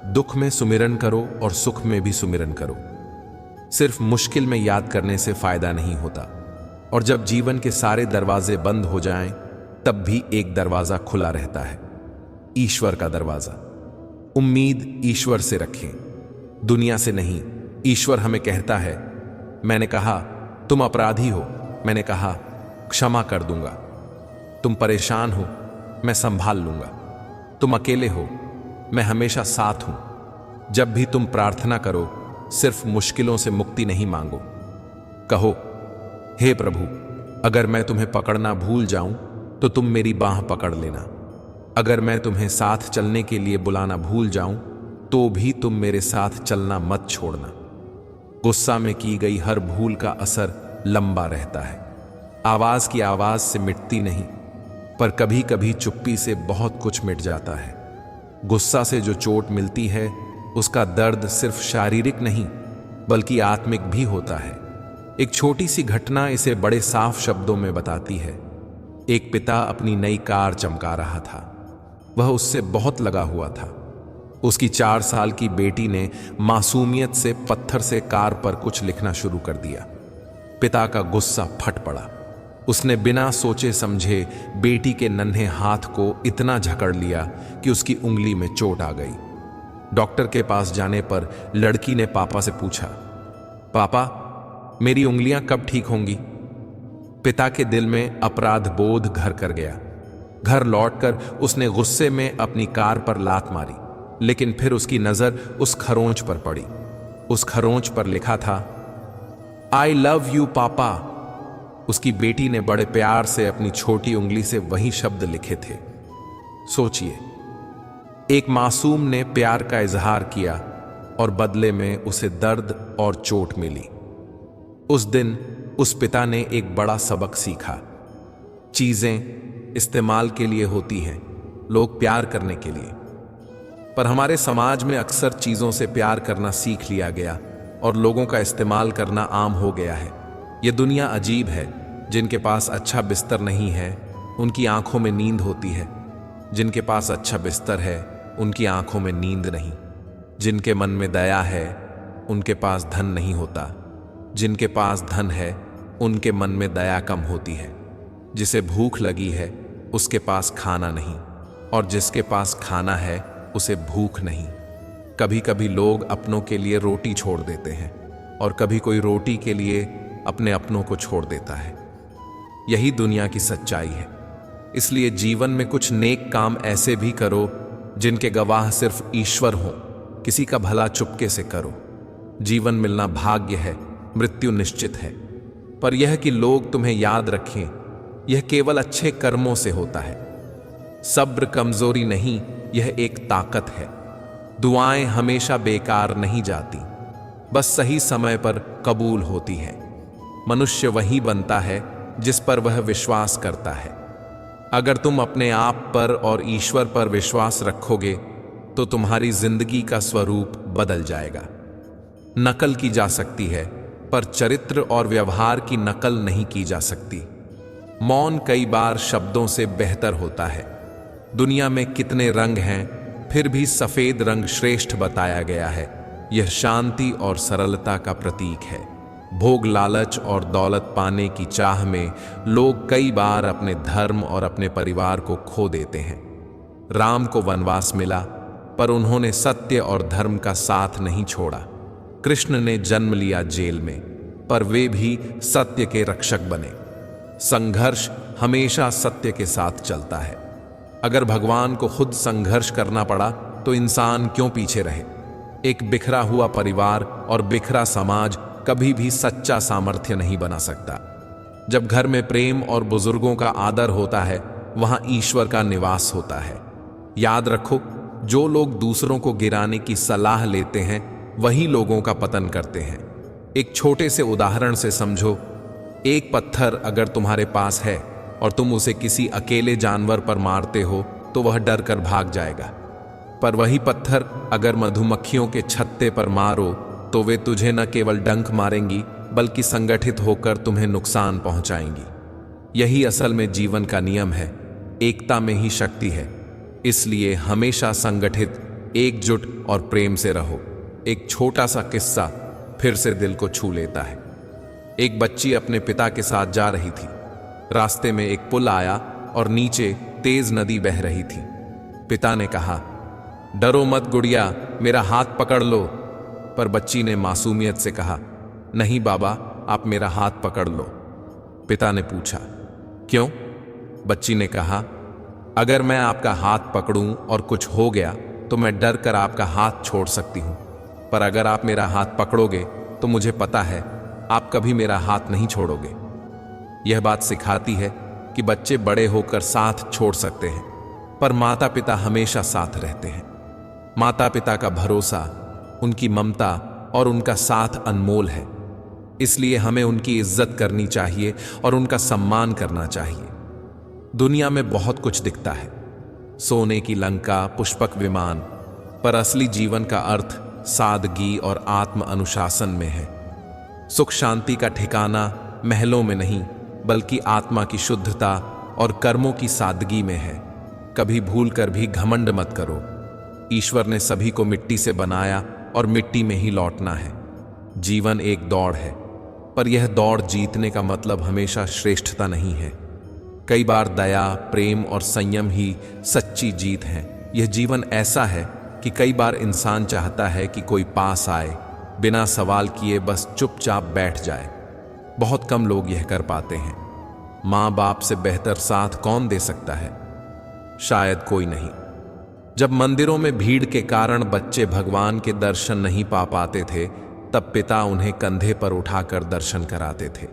दुख में सुमिरन करो और सुख में भी सुमिरन करो। सिर्फ मुश्किल में याद करने से फायदा नहीं होता। और जब जीवन के सारे दरवाजे बंद हो जाएं, तब भी एक दरवाजा खुला रहता है, ईश्वर का दरवाजा। उम्मीद ईश्वर से रखें, दुनिया से नहीं। ईश्वर हमें कहता है, मैंने कहा तुम अपराधी हो, मैंने कहा क्षमा कर दूंगा। तुम परेशान हो, मैं संभाल लूंगा। तुम अकेले हो, मैं हमेशा साथ हूं। जब भी तुम प्रार्थना करो, सिर्फ मुश्किलों से मुक्ति नहीं मांगो। कहो, हे प्रभु, अगर मैं तुम्हें पकड़ना भूल जाऊं तो तुम मेरी बाह पकड़ लेना। अगर मैं तुम्हें साथ चलने के लिए बुलाना भूल जाऊं तो भी तुम मेरे साथ चलना मत छोड़ना। गुस्सा में की गई हर भूल का असर लंबा रहता है। आवाज की आवाज से मिटती नहीं, पर कभी कभी चुप्पी से बहुत कुछ मिट जाता है। गुस्सा से जो चोट मिलती है, उसका दर्द सिर्फ शारीरिक नहीं बल्कि आत्मिक भी होता है। एक छोटी सी घटना इसे बड़े साफ शब्दों में बताती है। एक पिता अपनी नई कार चमका रहा था। वह उससे बहुत लगा हुआ था। उसकी 4 साल की बेटी ने मासूमियत से पत्थर से कार पर कुछ लिखना शुरू कर दिया। पिता का गुस्सा फट पड़ा। उसने बिना सोचे समझे बेटी के नन्हे हाथ को इतना जकड़ लिया कि उसकी उंगली में चोट आ गई। डॉक्टर के पास जाने पर लड़की ने पापा से पूछा, पापा, मेरी उंगलियां कब ठीक होंगी? पिता के दिल में अपराध बोध घर कर गया। घर लौटकर उसने गुस्से में अपनी कार पर लात मारी, लेकिन फिर उसकी नजर उस खरोंच पर पड़ी। उस खरोंच पर लिखा था, आई लव यू पापा। उसकी बेटी ने बड़े प्यार से अपनी छोटी उंगली से वही शब्द लिखे थे। सोचिए, एक मासूम ने प्यार का इजहार किया और बदले में उसे दर्द और चोट मिली। उस दिन उस पिता ने एक बड़ा सबक सीखा। चीजें इस्तेमाल के लिए होती हैं, लोग प्यार करने के लिए। पर हमारे समाज में अक्सर चीजों से प्यार करना सीख लिया गया और लोगों का इस्तेमाल करना आम हो गया है। यह दुनिया अजीब है। जिनके पास अच्छा बिस्तर नहीं है, उनकी आंखों में नींद होती है। जिनके पास अच्छा बिस्तर है, उनकी आंखों में नींद नहीं। जिनके मन में दया है, उनके पास धन नहीं होता। जिनके पास धन है, उनके मन में दया कम होती है। जिसे भूख लगी है, उसके पास खाना नहीं, और जिसके पास खाना है, उसे भूख नहीं। कभी कभी लोग अपनों के लिए रोटी छोड़ देते हैं, और कभी कोई रोटी के लिए अपने अपनों को छोड़ देता है। यही दुनिया की सच्चाई है। इसलिए जीवन में कुछ नेक काम ऐसे भी करो जिनके गवाह सिर्फ ईश्वर हो। किसी का भला चुपके से करो। जीवन मिलना भाग्य है, मृत्यु निश्चित है। पर यह कि लोग तुम्हें याद रखें, यह केवल अच्छे कर्मों से होता है। सब्र कमजोरी नहीं, यह एक ताकत है। दुआएं हमेशा बेकार नहीं जाती, बस सही समय पर कबूल होती है। मनुष्य वही बनता है जिस पर वह विश्वास करता है। अगर तुम अपने आप पर और ईश्वर पर विश्वास रखोगे तो तुम्हारी जिंदगी का स्वरूप बदल जाएगा। नकल की जा सकती है, पर चरित्र और व्यवहार की नकल नहीं की जा सकती। मौन कई बार शब्दों से बेहतर होता है। दुनिया में कितने रंग हैं, फिर भी सफेद रंग श्रेष्ठ बताया गया है। यह शांति और सरलता का प्रतीक है। भोग, लालच और दौलत पाने की चाह में लोग कई बार अपने धर्म और अपने परिवार को खो देते हैं। राम को वनवास मिला, पर उन्होंने सत्य और धर्म का साथ नहीं छोड़ा। कृष्ण ने जन्म लिया जेल में, पर वे भी सत्य के रक्षक बने। संघर्ष हमेशा सत्य के साथ चलता है। अगर भगवान को खुद संघर्ष करना पड़ा तो इंसान क्यों पीछे रहे? एक बिखरा हुआ परिवार और बिखरा समाज कभी भी सच्चा सामर्थ्य नहीं बना सकता। जब घर में प्रेम और बुजुर्गों का आदर होता है, वहां ईश्वर का निवास होता है। याद रखो, जो लोग दूसरों को गिराने की सलाह लेते हैं वही लोगों का पतन करते हैं। एक छोटे से उदाहरण से समझो। एक पत्थर अगर तुम्हारे पास है और तुम उसे किसी अकेले जानवर पर मारते हो तो वह डर कर भाग जाएगा, पर वही पत्थर अगर मधुमक्खियों के छत्ते पर मारो तो वे तुझे न केवल डंक मारेंगी बल्कि संगठित होकर तुम्हें नुकसान पहुंचाएंगी। यही असल में जीवन का नियम है। एकता में ही शक्ति है। इसलिए हमेशा संगठित, एकजुट और प्रेम से रहो। एक छोटा सा किस्सा फिर से दिल को छू लेता है। एक बच्ची अपने पिता के साथ जा रही थी। रास्ते में एक पुल आया और नीचे तेज नदी बह रही थी। पिता ने कहा, डरो मत गुड़िया, मेरा हाथ पकड़ लो। पर बच्ची ने मासूमियत से कहा, नहीं बाबा, आप मेरा हाथ पकड़ लो। पिता ने पूछा, क्यों? बच्ची ने कहा, अगर मैं आपका हाथ पकड़ूं और कुछ हो गया तो मैं डर कर आपका हाथ छोड़ सकती हूं, पर अगर आप मेरा हाथ पकड़ोगे तो मुझे पता है आप कभी मेरा हाथ नहीं छोड़ोगे। यह बात सिखाती है कि बच्चे बड़े होकर साथ छोड़ सकते हैं, पर माता पिता हमेशा साथ रहते हैं। माता पिता का भरोसा, उनकी ममता और उनका साथ अनमोल है। इसलिए हमें उनकी इज्जत करनी चाहिए और उनका सम्मान करना चाहिए। दुनिया में बहुत कुछ दिखता है, सोने की लंका, पुष्पक विमान, पर असली जीवन का अर्थ सादगी और आत्म अनुशासन में है। सुख शांति का ठिकाना महलों में नहीं बल्कि आत्मा की शुद्धता और कर्मों की सादगी में है। कभी भूल कर भी घमंड मत करो। ईश्वर ने सभी को मिट्टी से बनाया और मिट्टी में ही लौटना है। जीवन एक दौड़ है, पर यह दौड़ जीतने का मतलब हमेशा श्रेष्ठता नहीं है। कई बार दया, प्रेम और संयम ही सच्ची जीत है। यह जीवन ऐसा है कि कई बार इंसान चाहता है कि कोई पास आए, बिना सवाल किए बस चुपचाप बैठ जाए। बहुत कम लोग यह कर पाते हैं। माँ बाप से बेहतर साथ कौन दे सकता है? शायद कोई नहीं। जब मंदिरों में भीड़ के कारण बच्चे भगवान के दर्शन नहीं पा पाते थे, तब पिता उन्हें कंधे पर उठाकर दर्शन कराते थे।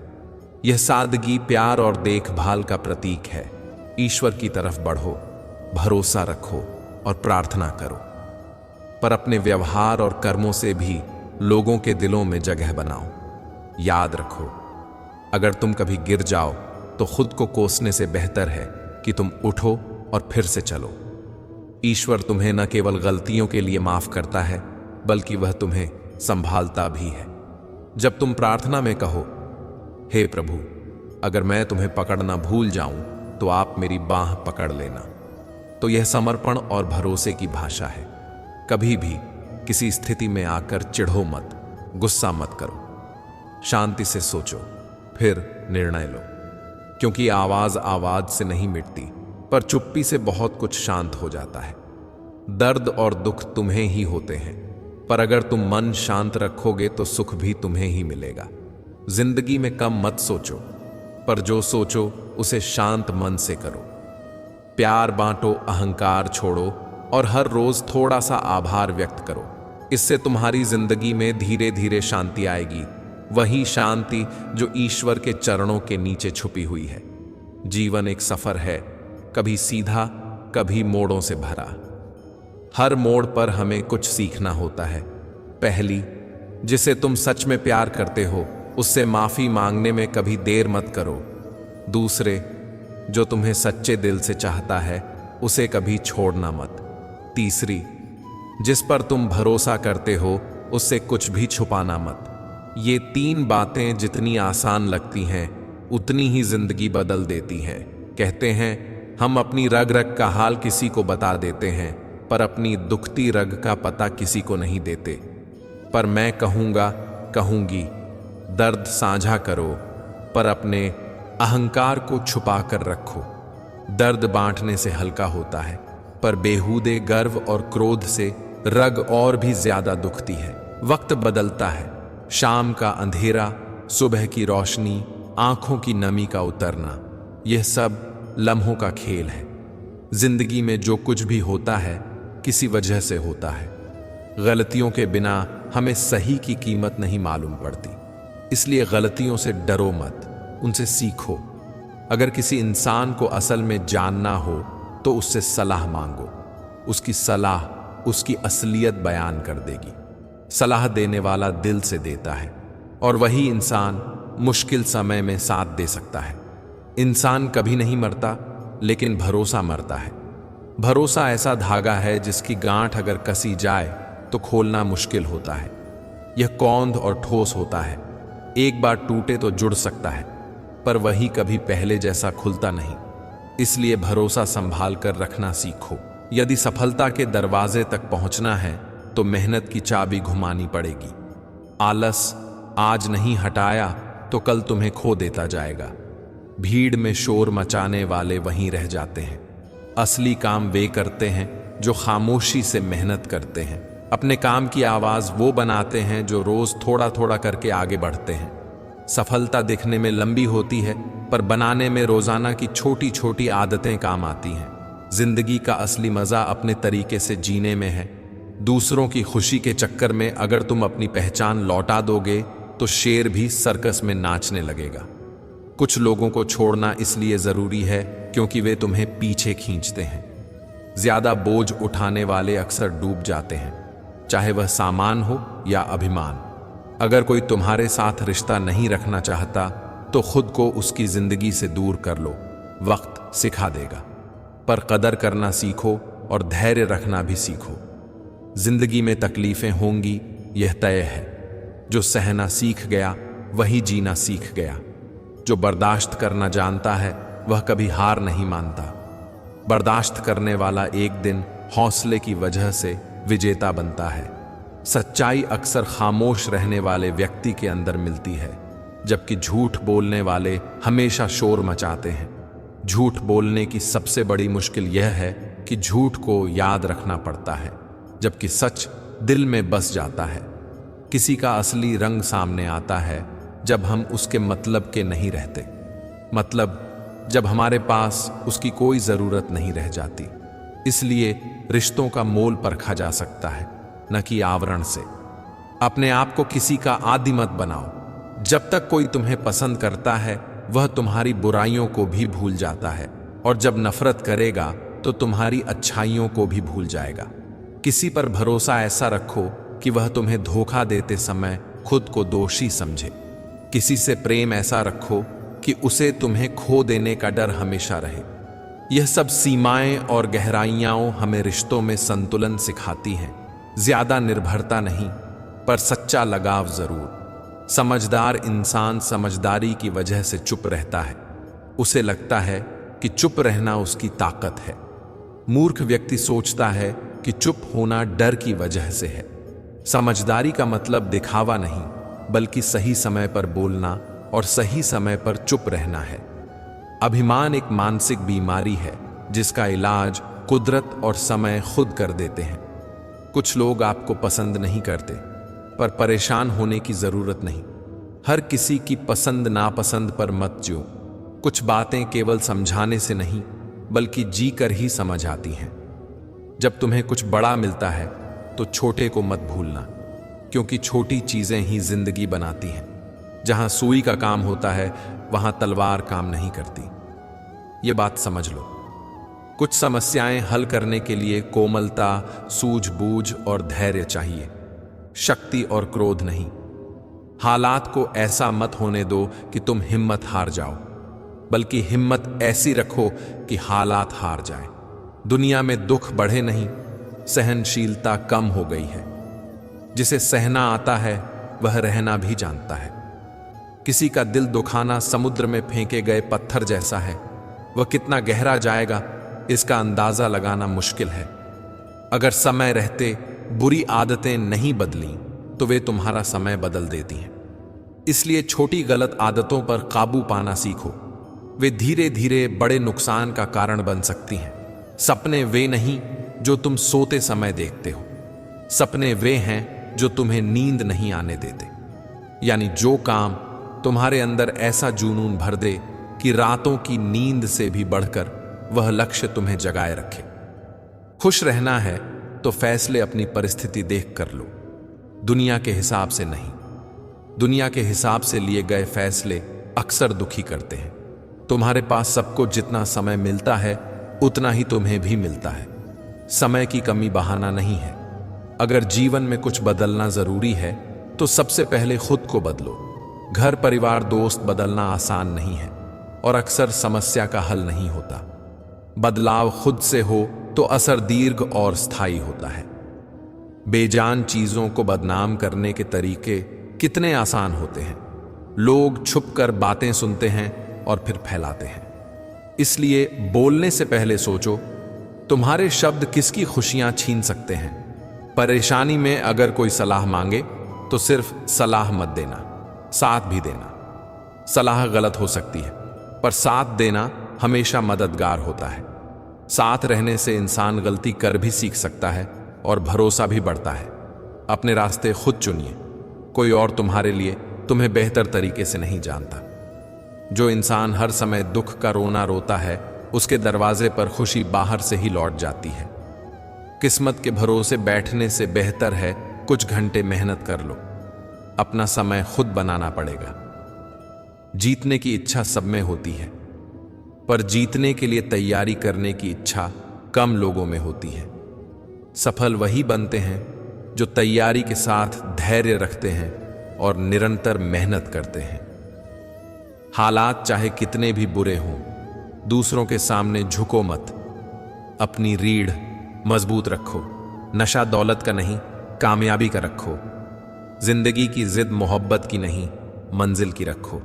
यह सादगी, प्यार और देखभाल का प्रतीक है। ईश्वर की तरफ बढ़ो, भरोसा रखो और प्रार्थना करो, पर अपने व्यवहार और कर्मों से भी लोगों के दिलों में जगह बनाओ। याद रखो, अगर तुम कभी गिर जाओ तो खुद को कोसने से बेहतर है कि तुम उठो और फिर से चलो। ईश्वर तुम्हें न केवल गलतियों के लिए माफ करता है बल्कि वह तुम्हें संभालता भी है। जब तुम प्रार्थना में कहो, हे प्रभु, अगर मैं तुम्हें पकड़ना भूल जाऊं तो आप मेरी बांह पकड़ लेना, तो यह समर्पण और भरोसे की भाषा है। कभी भी किसी स्थिति में आकर चिढ़ो मत, गुस्सा मत करो। शांति से सोचो, फिर निर्णय लो, क्योंकि आवाज से नहीं मिटती, पर चुप्पी से बहुत कुछ शांत हो जाता है। दर्द और दुख तुम्हें ही होते हैं, पर अगर तुम मन शांत रखोगे तो सुख भी तुम्हें ही मिलेगा। जिंदगी में कम मत सोचो, पर जो सोचो उसे शांत मन से करो। प्यार बांटो, अहंकार छोड़ो और हर रोज थोड़ा सा आभार व्यक्त करो। इससे तुम्हारी जिंदगी में धीरे धीरे शांति आएगी, वही शांति जो ईश्वर के चरणों के नीचे छुपी हुई है। जीवन एक सफर है, कभी सीधा, कभी मोड़ों से भरा। हर मोड़ पर हमें कुछ सीखना होता है। पहली, जिसे तुम सच में प्यार करते हो उससे माफी मांगने में कभी देर मत करो। दूसरे, जो तुम्हें सच्चे दिल से चाहता है उसे कभी छोड़ना मत। तीसरी, जिस पर तुम भरोसा करते हो उससे कुछ भी छुपाना मत। ये 3 बातें जितनी आसान लगती हैं उतनी ही जिंदगी बदल देती हैं। कहते हैं हम अपनी रग रग का हाल किसी को बता देते हैं, पर अपनी दुखती रग का पता किसी को नहीं देते। पर मैं कहूंगी, दर्द साझा करो, पर अपने अहंकार को छुपा कर रखो। दर्द बांटने से हल्का होता है, पर बेहूदे गर्व और क्रोध से रग और भी ज्यादा दुखती है। वक्त बदलता है, शाम का अंधेरा, सुबह की रोशनी, आंखों की नमी का उतरना, यह सब लम्हों का खेल है। जिंदगी में जो कुछ भी होता है किसी वजह से होता है। गलतियों के बिना हमें सही की कीमत नहीं मालूम पड़ती, इसलिए गलतियों से डरो मत, उनसे सीखो। अगर किसी इंसान को असल में जानना हो तो उससे सलाह मांगो, उसकी सलाह उसकी असलियत बयान कर देगी। सलाह देने वाला दिल से देता है और वही इंसान मुश्किल समय में साथ दे सकता है। इंसान कभी नहीं मरता, लेकिन भरोसा मरता है। भरोसा ऐसा धागा है जिसकी गांठ अगर कसी जाए तो खोलना मुश्किल होता है। यह कौंध और ठोस होता है, एक बार टूटे तो जुड़ सकता है, पर वही कभी पहले जैसा खुलता नहीं। इसलिए भरोसा संभाल कर रखना सीखो। यदि सफलता के दरवाजे तक पहुंचना है तो मेहनत की चाबी घुमानी पड़ेगी। आलस आज नहीं हटाया तो कल तुम्हें खो देता जाएगा। भीड़ में शोर मचाने वाले वहीं रह जाते हैं। असली काम वे करते हैं जो खामोशी से मेहनत करते हैं। अपने काम की आवाज वो बनाते हैं जो रोज थोड़ा थोड़ा करके आगे बढ़ते हैं। सफलता दिखने में लंबी होती है, पर बनाने में रोजाना की छोटी छोटी आदतें काम आती हैं। जिंदगी का असली मजा अपने तरीके से जीने में है। दूसरों की खुशी के चक्कर में अगर तुम अपनी पहचान लौटा दोगे तो शेर भी सर्कस में नाचने लगेगा। कुछ लोगों को छोड़ना इसलिए जरूरी है क्योंकि वे तुम्हें पीछे खींचते हैं। ज्यादा बोझ उठाने वाले अक्सर डूब जाते हैं, चाहे वह सामान हो या अभिमान। अगर कोई तुम्हारे साथ रिश्ता नहीं रखना चाहता तो खुद को उसकी जिंदगी से दूर कर लो, वक्त सिखा देगा। पर कदर करना सीखो और धैर्य रखना भी सीखो। जिंदगी में तकलीफें होंगी, यह तय है। जो सहना सीख गया वही जीना सीख गया। जो बर्दाश्त करना जानता है वह कभी हार नहीं मानता। बर्दाश्त करने वाला एक दिन हौसले की वजह से विजेता बनता है। सच्चाई अक्सर खामोश रहने वाले व्यक्ति के अंदर मिलती है, जबकि झूठ बोलने वाले हमेशा शोर मचाते हैं। झूठ बोलने की सबसे बड़ी मुश्किल यह है कि झूठ को याद रखना पड़ता है, जबकि सच दिल में बस जाता है। किसी का असली रंग सामने आता है जब हम उसके मतलब के नहीं रहते, मतलब जब हमारे पास उसकी कोई जरूरत नहीं रह जाती। इसलिए रिश्तों का मोल परखा जा सकता है, न कि आवरण से। अपने आप को किसी का आदी मत बनाओ। जब तक कोई तुम्हें पसंद करता है वह तुम्हारी बुराइयों को भी भूल जाता है, और जब नफरत करेगा तो तुम्हारी अच्छाइयों को भी भूल जाएगा। किसी पर भरोसा ऐसा रखो कि वह तुम्हें धोखा देते समय खुद को दोषी समझे। किसी से प्रेम ऐसा रखो कि उसे तुम्हें खो देने का डर हमेशा रहे। यह सब सीमाएं और गहराइयां हमें रिश्तों में संतुलन सिखाती हैं। ज्यादा निर्भरता नहीं, पर सच्चा लगाव जरूर। समझदार इंसान समझदारी की वजह से चुप रहता है। उसे लगता है कि चुप रहना उसकी ताकत है। मूर्ख व्यक्ति सोचता है कि चुप होना डर की वजह से है। समझदारी का मतलब दिखावा नहीं, बल्कि सही समय पर बोलना और सही समय पर चुप रहना है। अभिमान एक मानसिक बीमारी है जिसका इलाज कुदरत और समय खुद कर देते हैं। कुछ लोग आपको पसंद नहीं करते, पर परेशान होने की जरूरत नहीं। हर किसी की पसंद नापसंद पर मत जियो। कुछ बातें केवल समझाने से नहीं, बल्कि जी कर ही समझ आती हैं। जब तुम्हें कुछ बड़ा मिलता है तो छोटे को मत भूलना, क्योंकि छोटी चीजें ही जिंदगी बनाती हैं। जहां सुई का काम होता है वहां तलवार काम नहीं करती। ये बात समझ लो। कुछ समस्याएं हल करने के लिए कोमलता, सूझबूझ और धैर्य चाहिए, शक्ति और क्रोध नहीं। हालात को ऐसा मत होने दो कि तुम हिम्मत हार जाओ, बल्कि हिम्मत ऐसी रखो कि हालात हार जाएं। दुनिया में दुख बढ़े नहीं, सहनशीलता कम हो गई है। जिसे सहना आता है वह रहना भी जानता है। किसी का दिल दुखाना समुद्र में फेंके गए पत्थर जैसा है। वह कितना गहरा जाएगा इसका अंदाजा लगाना मुश्किल है। अगर समय रहते बुरी आदतें नहीं बदली तो वे तुम्हारा समय बदल देती हैं। इसलिए छोटी गलत आदतों पर काबू पाना सीखो। वे धीरे धीरे बड़े नुकसान का कारण बन सकती हैं। सपने वे नहीं जो तुम सोते समय देखते हो, सपने वे हैं जो तुम्हें नींद नहीं आने देते। यानी जो काम तुम्हारे अंदर ऐसा जुनून भर दे कि रातों की नींद से भी बढ़कर वह लक्ष्य तुम्हें जगाए रखे। खुश रहना है तो फैसले अपनी परिस्थिति देख कर लो, दुनिया के हिसाब से नहीं। दुनिया के हिसाब से लिए गए फैसले अक्सर दुखी करते हैं। तुम्हारे पास सबको जितना समय मिलता है उतना ही तुम्हें भी मिलता है। समय की कमी बहाना नहीं है। अगर जीवन में कुछ बदलना जरूरी है तो सबसे पहले खुद को बदलो। घर, परिवार, दोस्त बदलना आसान नहीं है और अक्सर समस्या का हल नहीं होता। बदलाव खुद से हो तो असर दीर्घ और स्थायी होता है। बेजान चीजों को बदनाम करने के तरीके कितने आसान होते हैं। लोग छुपकर बातें सुनते हैं और फिर फैलाते हैं। इसलिए बोलने से पहले सोचो, तुम्हारे शब्द किसकी खुशियां छीन सकते हैं। परेशानी में अगर कोई सलाह मांगे तो सिर्फ सलाह मत देना, साथ भी देना। सलाह गलत हो सकती है पर साथ देना हमेशा मददगार होता है। साथ रहने से इंसान गलती कर भी सीख सकता है और भरोसा भी बढ़ता है। अपने रास्ते खुद चुनिए, कोई और तुम्हारे लिए तुम्हें बेहतर तरीके से नहीं जानता। जो इंसान हर समय दुख का रोना रोता है उसके दरवाजे पर खुशी बाहर से ही लौट जाती है। किस्मत के भरोसे बैठने से बेहतर है कुछ घंटे मेहनत कर लो। अपना समय खुद बनाना पड़ेगा। जीतने की इच्छा सब में होती है पर जीतने के लिए तैयारी करने की इच्छा कम लोगों में होती है। सफल वही बनते हैं जो तैयारी के साथ धैर्य रखते हैं और निरंतर मेहनत करते हैं। हालात चाहे कितने भी बुरे हों, दूसरों के सामने झुको मत। अपनी रीढ़ मजबूत रखो। नशा दौलत का नहीं, कामयाबी का रखो। जिंदगी की जिद मोहब्बत की नहीं, मंजिल की रखो।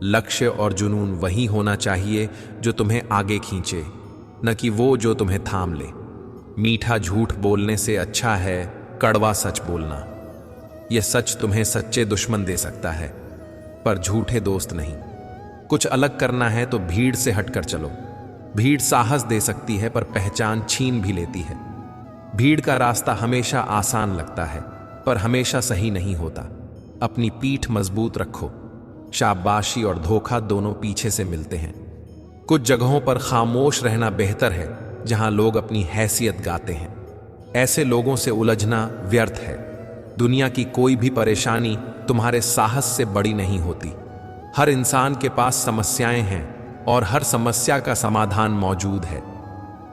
लक्ष्य और जुनून वही होना चाहिए जो तुम्हें आगे खींचे, न कि वो जो तुम्हें थाम ले। मीठा झूठ बोलने से अच्छा है कड़वा सच बोलना। यह सच तुम्हें सच्चे दुश्मन दे सकता है पर झूठे दोस्त नहीं। कुछ अलग करना है तो भीड़ से हटकर चलो। भीड़ साहस दे सकती है पर पहचान छीन भी लेती है। भीड़ का रास्ता हमेशा आसान लगता है पर हमेशा सही नहीं होता। अपनी पीठ मजबूत रखो। शाबाशी और धोखा दोनों पीछे से मिलते हैं। कुछ जगहों पर खामोश रहना बेहतर है जहां लोग अपनी हैसियत गाते हैं। ऐसे लोगों से उलझना व्यर्थ है। दुनिया की कोई भी परेशानी तुम्हारे साहस से बड़ी नहीं होती। हर इंसान के पास समस्याएं हैं और हर समस्या का समाधान मौजूद है।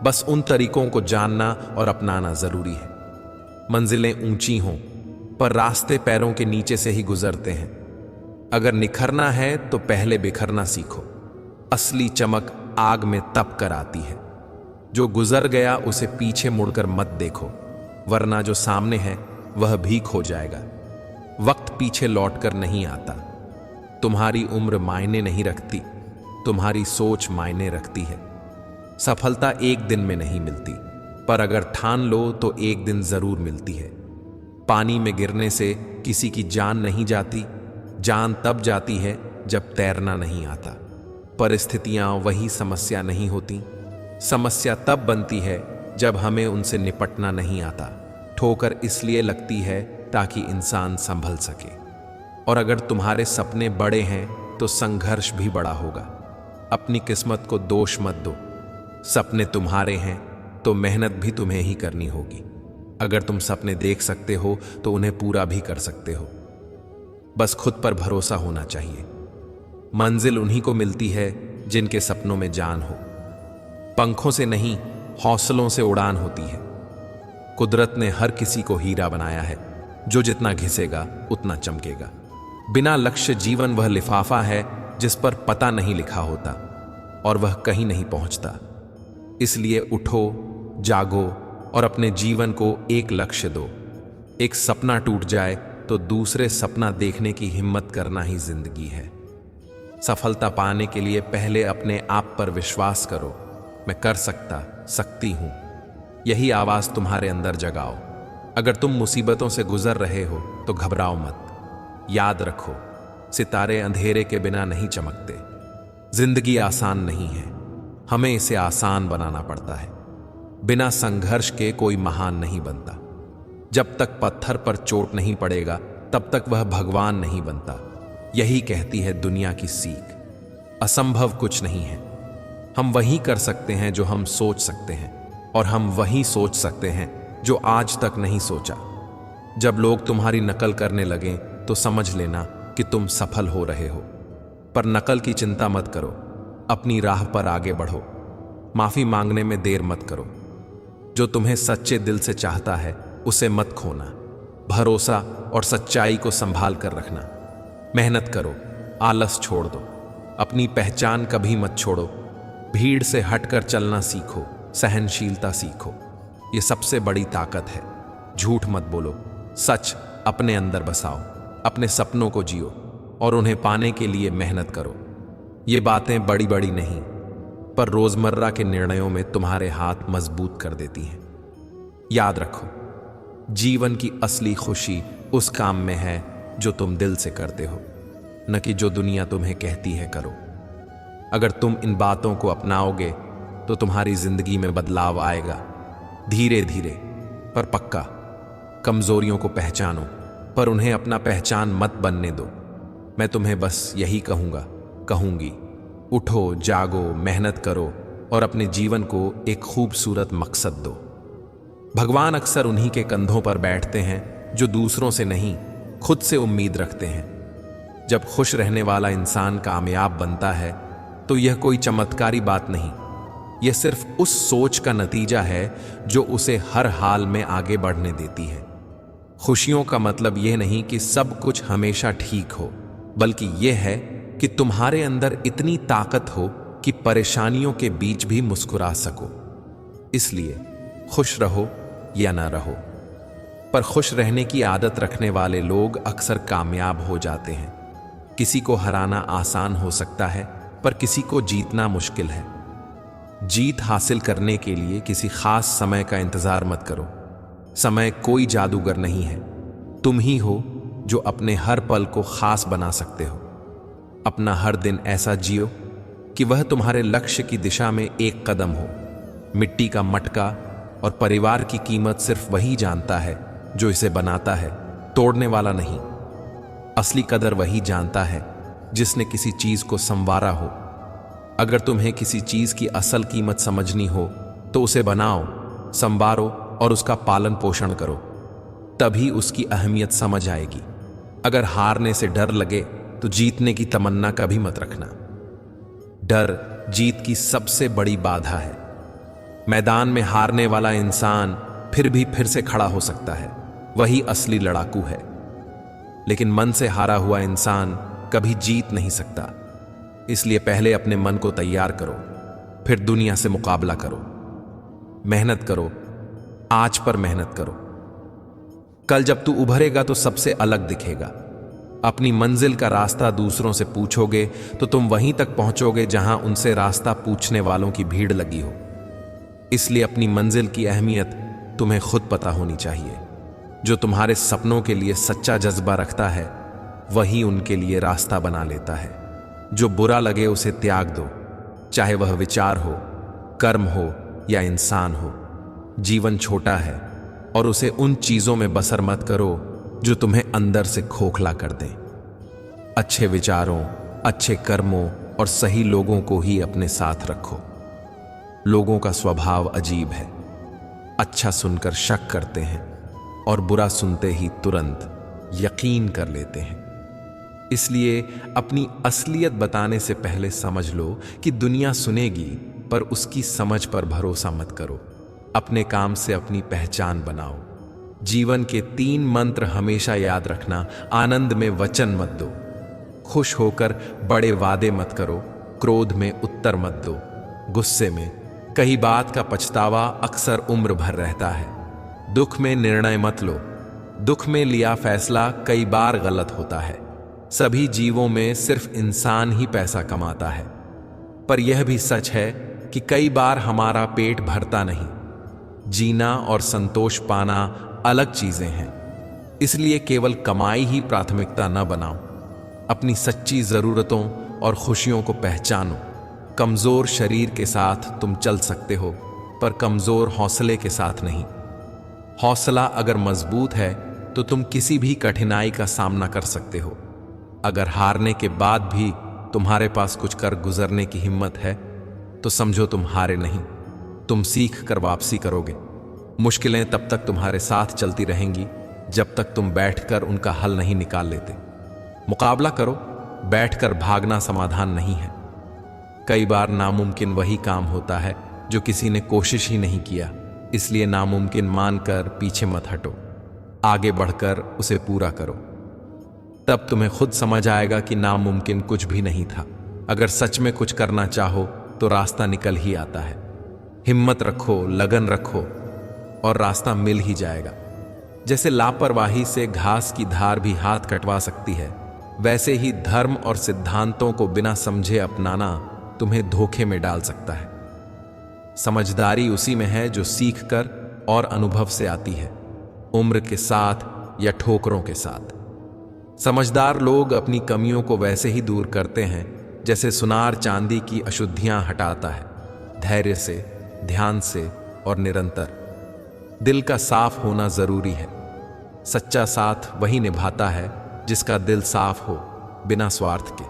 बस उन तरीकों को जानना और अपनाना जरूरी है। मंजिलें ऊंची हों पर रास्ते पैरों के नीचे से ही गुजरते हैं। अगर निखरना है तो पहले बिखरना सीखो। असली चमक आग में तप कर आती है। जो गुजर गया उसे पीछे मुड़कर मत देखो, वरना जो सामने है वह भी खो जाएगा। वक्त पीछे लौटकर नहीं आता। तुम्हारी उम्र मायने नहीं रखती, तुम्हारी सोच मायने रखती है। सफलता एक दिन में नहीं मिलती पर अगर ठान लो तो एक दिन जरूर मिलती है। पानी में गिरने से किसी की जान नहीं जाती। जान तब जाती है जब तैरना नहीं आता। परिस्थितियां वही समस्या नहीं होती। समस्या तब बनती है जब हमें उनसे निपटना नहीं आता। ठोकर इसलिए लगती है ताकि इंसान संभल सके। और अगर तुम्हारे सपने बड़े हैं तो संघर्ष भी बड़ा होगा। अपनी किस्मत को दोष मत दो। सपने तुम्हारे हैं तो मेहनत भी तुम्हें ही करनी होगी। अगर तुम सपने देख सकते हो तो उन्हें पूरा भी कर सकते हो। बस खुद पर भरोसा होना चाहिए। मंजिल उन्हीं को मिलती है जिनके सपनों में जान हो। पंखों से नहीं, हौसलों से उड़ान होती है। कुदरत ने हर किसी को हीरा बनाया है। जो जितना घिसेगा उतना चमकेगा। बिना लक्ष्य जीवन वह लिफाफा है जिस पर पता नहीं लिखा होता और वह कहीं नहीं पहुंचता। इसलिए उठो, जागो और अपने जीवन को एक लक्ष्य दो। एक सपना टूट जाए तो दूसरे सपना देखने की हिम्मत करना ही जिंदगी है। सफलता पाने के लिए पहले अपने आप पर विश्वास करो। मैं कर सकती हूं। यही आवाज तुम्हारे अंदर जगाओ। अगर तुम मुसीबतों से गुजर रहे हो तो घबराओ मत। याद रखो, सितारे अंधेरे के बिना नहीं चमकते। जिंदगी आसान नहीं है, हमें इसे आसान बनाना पड़ता है। बिना संघर्ष के कोई महान नहीं बनता। जब तक पत्थर पर चोट नहीं पड़ेगा तब तक वह भगवान नहीं बनता। यही कहती है दुनिया की सीख। असंभव कुछ नहीं है। हम वही कर सकते हैं जो हम सोच सकते हैं, और हम वही सोच सकते हैं जो आज तक नहीं सोचा। जब लोग तुम्हारी नकल करने लगें तो समझ लेना कि तुम सफल हो रहे हो। पर नकल की चिंता मत करो, अपनी राह पर आगे बढ़ो। माफी मांगने में देर मत करो। जो तुम्हें सच्चे दिल से चाहता है उसे मत खोना। भरोसा और सच्चाई को संभाल कर रखना। मेहनत करो, आलस छोड़ दो, अपनी पहचान कभी मत छोड़ो। भीड़ से हटकर चलना सीखो, सहनशीलता सीखो। ये सबसे बड़ी ताकत है। झूठ मत बोलो, सच अपने अंदर बसाओ। अपने सपनों को जियो और उन्हें पाने के लिए मेहनत करो। ये बातें बड़ी बड़ी नहीं, पर रोजमर्रा के निर्णयों में तुम्हारे हाथ मजबूत कर देती हैं। याद रखो, जीवन की असली खुशी उस काम में है जो तुम दिल से करते हो, न कि जो दुनिया तुम्हें कहती है करो। अगर तुम इन बातों को अपनाओगे तो तुम्हारी जिंदगी में बदलाव आएगा। धीरे धीरे पर पक्का। कमजोरियों को पहचानो, पर उन्हें अपना पहचान मत बनने दो। मैं तुम्हें बस यही कहूंगी, उठो, जागो, मेहनत करो और अपने जीवन को एक खूबसूरत मकसद दो। भगवान अक्सर उन्हीं के कंधों पर बैठते हैं जो दूसरों से नहीं, खुद से उम्मीद रखते हैं। जब खुश रहने वाला इंसान कामयाब बनता है तो यह कोई चमत्कारी बात नहीं, यह सिर्फ उस सोच का नतीजा है जो उसे हर हाल में आगे बढ़ने देती है। खुशियों का मतलब यह नहीं कि सब कुछ हमेशा ठीक हो, बल्कि यह है कि तुम्हारे अंदर इतनी ताकत हो कि परेशानियों के बीच भी मुस्कुरा सको। इसलिए खुश रहो या ना रहो, पर खुश रहने की आदत रखने वाले लोग अक्सर कामयाब हो जाते हैं। किसी को हराना आसान हो सकता है, पर किसी को जीतना मुश्किल है। जीत हासिल करने के लिए किसी खास समय का इंतजार मत करो। समय कोई जादूगर नहीं है, तुम ही हो जो अपने हर पल को खास बना सकते हो। अपना हर दिन ऐसा जियो कि वह तुम्हारे लक्ष्य की दिशा में एक कदम हो। मिट्टी का मटका और परिवार की कीमत सिर्फ वही जानता है जो इसे बनाता है, तोड़ने वाला नहीं। असली कदर वही जानता है जिसने किसी चीज को संवारा हो। अगर तुम्हें किसी चीज की असल कीमत समझनी हो तो उसे बनाओ, संवारो और उसका पालन पोषण करो, तभी उसकी अहमियत समझ आएगी। अगर हारने से डर लगे तो जीतने की तमन्ना कभी मत रखना। डर जीत की सबसे बड़ी बाधा है। मैदान में हारने वाला इंसान फिर से खड़ा हो सकता है, वही असली लड़ाकू है। लेकिन मन से हारा हुआ इंसान कभी जीत नहीं सकता। इसलिए पहले अपने मन को तैयार करो, फिर दुनिया से मुकाबला करो। मेहनत करो, आज पर मेहनत करो। कल जब तू उभरेगा तो सबसे अलग दिखेगा। अपनी मंजिल का रास्ता दूसरों से पूछोगे तो तुम वहीं तक पहुंचोगे जहां उनसे रास्ता पूछने वालों की भीड़ लगी हो। इसलिए अपनी मंजिल की अहमियत तुम्हें खुद पता होनी चाहिए। जो तुम्हारे सपनों के लिए सच्चा जज्बा रखता है वही उनके लिए रास्ता बना लेता है। जो बुरा लगे उसे त्याग दो, चाहे वह विचार हो, कर्म हो या इंसान हो। जीवन छोटा है और उसे उन चीजों में बसर मत करो जो तुम्हें अंदर से खोखला कर दें। अच्छे विचारों, अच्छे कर्मों और सही लोगों को ही अपने साथ रखो। लोगों का स्वभाव अजीब है, अच्छा सुनकर शक करते हैं और बुरा सुनते ही तुरंत यकीन कर लेते हैं। इसलिए अपनी असलियत बताने से पहले समझ लो कि दुनिया सुनेगी, पर उसकी समझ पर भरोसा मत करो। अपने काम से अपनी पहचान बनाओ। जीवन के 3 मंत्र हमेशा याद रखना। आनंद में वचन मत दो, खुश होकर बड़े वादे मत करो, क्रोध में उत्तर मत दो, गुस्से में कई बात का पछतावा अक्सर उम्र भर रहता है। दुख में निर्णय मत लो, दुख में लिया फैसला कई बार गलत होता है। सभी जीवों में सिर्फ इंसान ही पैसा कमाता है, पर यह भी सच है कि कई बार हमारा पेट भरता नहीं। जीना और संतोष पाना अलग चीजें हैं। इसलिए केवल कमाई ही प्राथमिकता न बनाओ। अपनी सच्ची जरूरतों और खुशियों को पहचानो। कमजोर शरीर के साथ तुम चल सकते हो, पर कमजोर हौसले के साथ नहीं। हौसला अगर मजबूत है तो तुम किसी भी कठिनाई का सामना कर सकते हो। अगर हारने के बाद भी तुम्हारे पास कुछ कर गुजरने की हिम्मत है तो समझो तुम हारे नहीं, तुम सीख कर वापसी करोगे। मुश्किलें तब तक तुम्हारे साथ चलती रहेंगी जब तक तुम बैठकर उनका हल नहीं निकाल लेते। मुकाबला करो, बैठकर भागना समाधान नहीं है। कई बार नामुमकिन वही काम होता है जो किसी ने कोशिश ही नहीं किया, इसलिए नामुमकिन मानकर पीछे मत हटो, आगे बढ़कर उसे पूरा करो। तब तुम्हें खुद समझ आएगा कि नामुमकिन कुछ भी नहीं था। अगर सच में कुछ करना चाहो तो रास्ता निकल ही आता है। हिम्मत रखो, लगन रखो और रास्ता मिल ही जाएगा। जैसे लापरवाही से घास की धार भी हाथ कटवा सकती है, वैसे ही धर्म और सिद्धांतों को बिना समझे अपनाना तुम्हें धोखे में डाल सकता है। समझदारी उसी में है जो सीख कर और अनुभव से आती है, उम्र के साथ या ठोकरों के साथ। समझदार लोग अपनी कमियों को वैसे ही दूर करते हैं जैसे सुनार चांदी की अशुद्धियां हटाता है, धैर्य से, ध्यान से और निरंतर। दिल का साफ होना जरूरी है। सच्चा साथ वही निभाता है जिसका दिल साफ हो, बिना स्वार्थ के।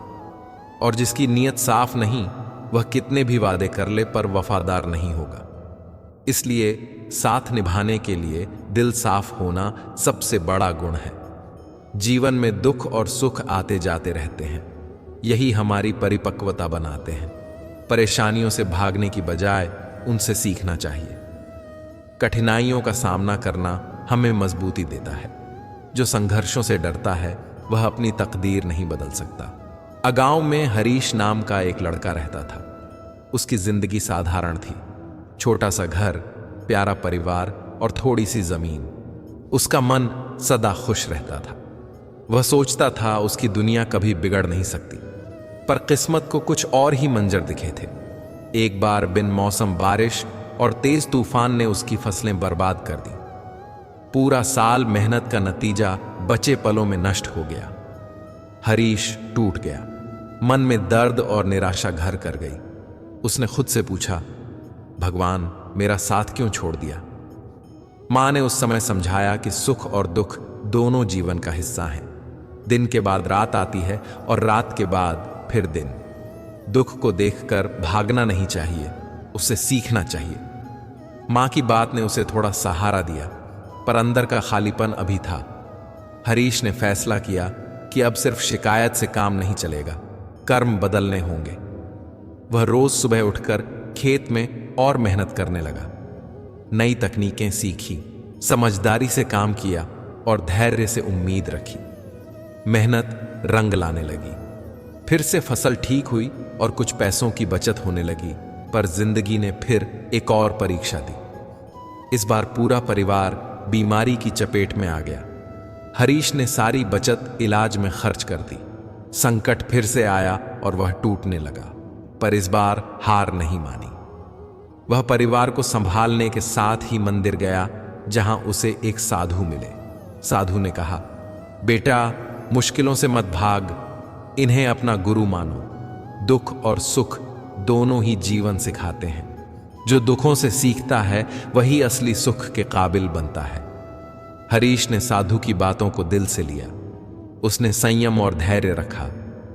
और जिसकी नीयत साफ नहीं, वह कितने भी वादे कर ले पर वफादार नहीं होगा। इसलिए साथ निभाने के लिए दिल साफ होना सबसे बड़ा गुण है। जीवन में दुख और सुख आते जाते रहते हैं, यही हमारी परिपक्वता बनाते हैं। परेशानियों से भागने की बजाय उनसे सीखना चाहिए। कठिनाइयों का सामना करना हमें मजबूती देता है। जो संघर्षों से डरता है वह अपनी तकदीर नहीं बदल सकता। गांव में हरीश नाम का एक लड़का रहता था। उसकी जिंदगी साधारण थी, छोटा सा घर, प्यारा परिवार और थोड़ी सी जमीन। उसका मन सदा खुश रहता था। वह सोचता था उसकी दुनिया कभी बिगड़ नहीं सकती, पर किस्मत को कुछ और ही मंजर दिखे थे। एक बार बिन मौसम बारिश और तेज तूफान ने उसकी फसलें बर्बाद कर दी। पूरा साल मेहनत का नतीजा बचे पलों में नष्ट हो गया। हरीश टूट गया, मन में दर्द और निराशा घर कर गई। उसने खुद से पूछा, भगवान मेरा साथ क्यों छोड़ दिया? मां ने उस समय समझाया कि सुख और दुख दोनों जीवन का हिस्सा हैं। दिन के बाद रात आती है और रात के बाद फिर दिन। दुख को देखकर भागना नहीं चाहिए, उससे सीखना चाहिए। मां की बात ने उसे थोड़ा सहारा दिया, पर अंदर का खालीपन अभी था। हरीश ने फैसला किया कि अब सिर्फ शिकायत से काम नहीं चलेगा, कर्म बदलने होंगे। वह रोज सुबह उठकर खेत में और मेहनत करने लगा। नई तकनीकें सीखी, समझदारी से काम किया और धैर्य से उम्मीद रखी। मेहनत रंग लाने लगी। फिर से फसल ठीक हुई और कुछ पैसों की बचत होने लगी, पर जिंदगी ने फिर एक और परीक्षा दी। इस बार पूरा परिवार बीमारी की चपेट में आ गया। हरीश ने सारी बचत इलाज में खर्च कर दी। संकट फिर से आया और वह टूटने लगा, पर इस बार हार नहीं मानी। वह परिवार को संभालने के साथ ही मंदिर गया, जहां उसे एक साधु मिले। साधु ने कहा, बेटा मुश्किलों से मत भाग, इन्हें अपना गुरु मानो। दुख और सुख दोनों ही जीवन सिखाते हैं। जो दुखों से सीखता है वही असली सुख के काबिल बनता है। हरीश ने साधु की बातों को दिल से लिया। उसने संयम और धैर्य रखा,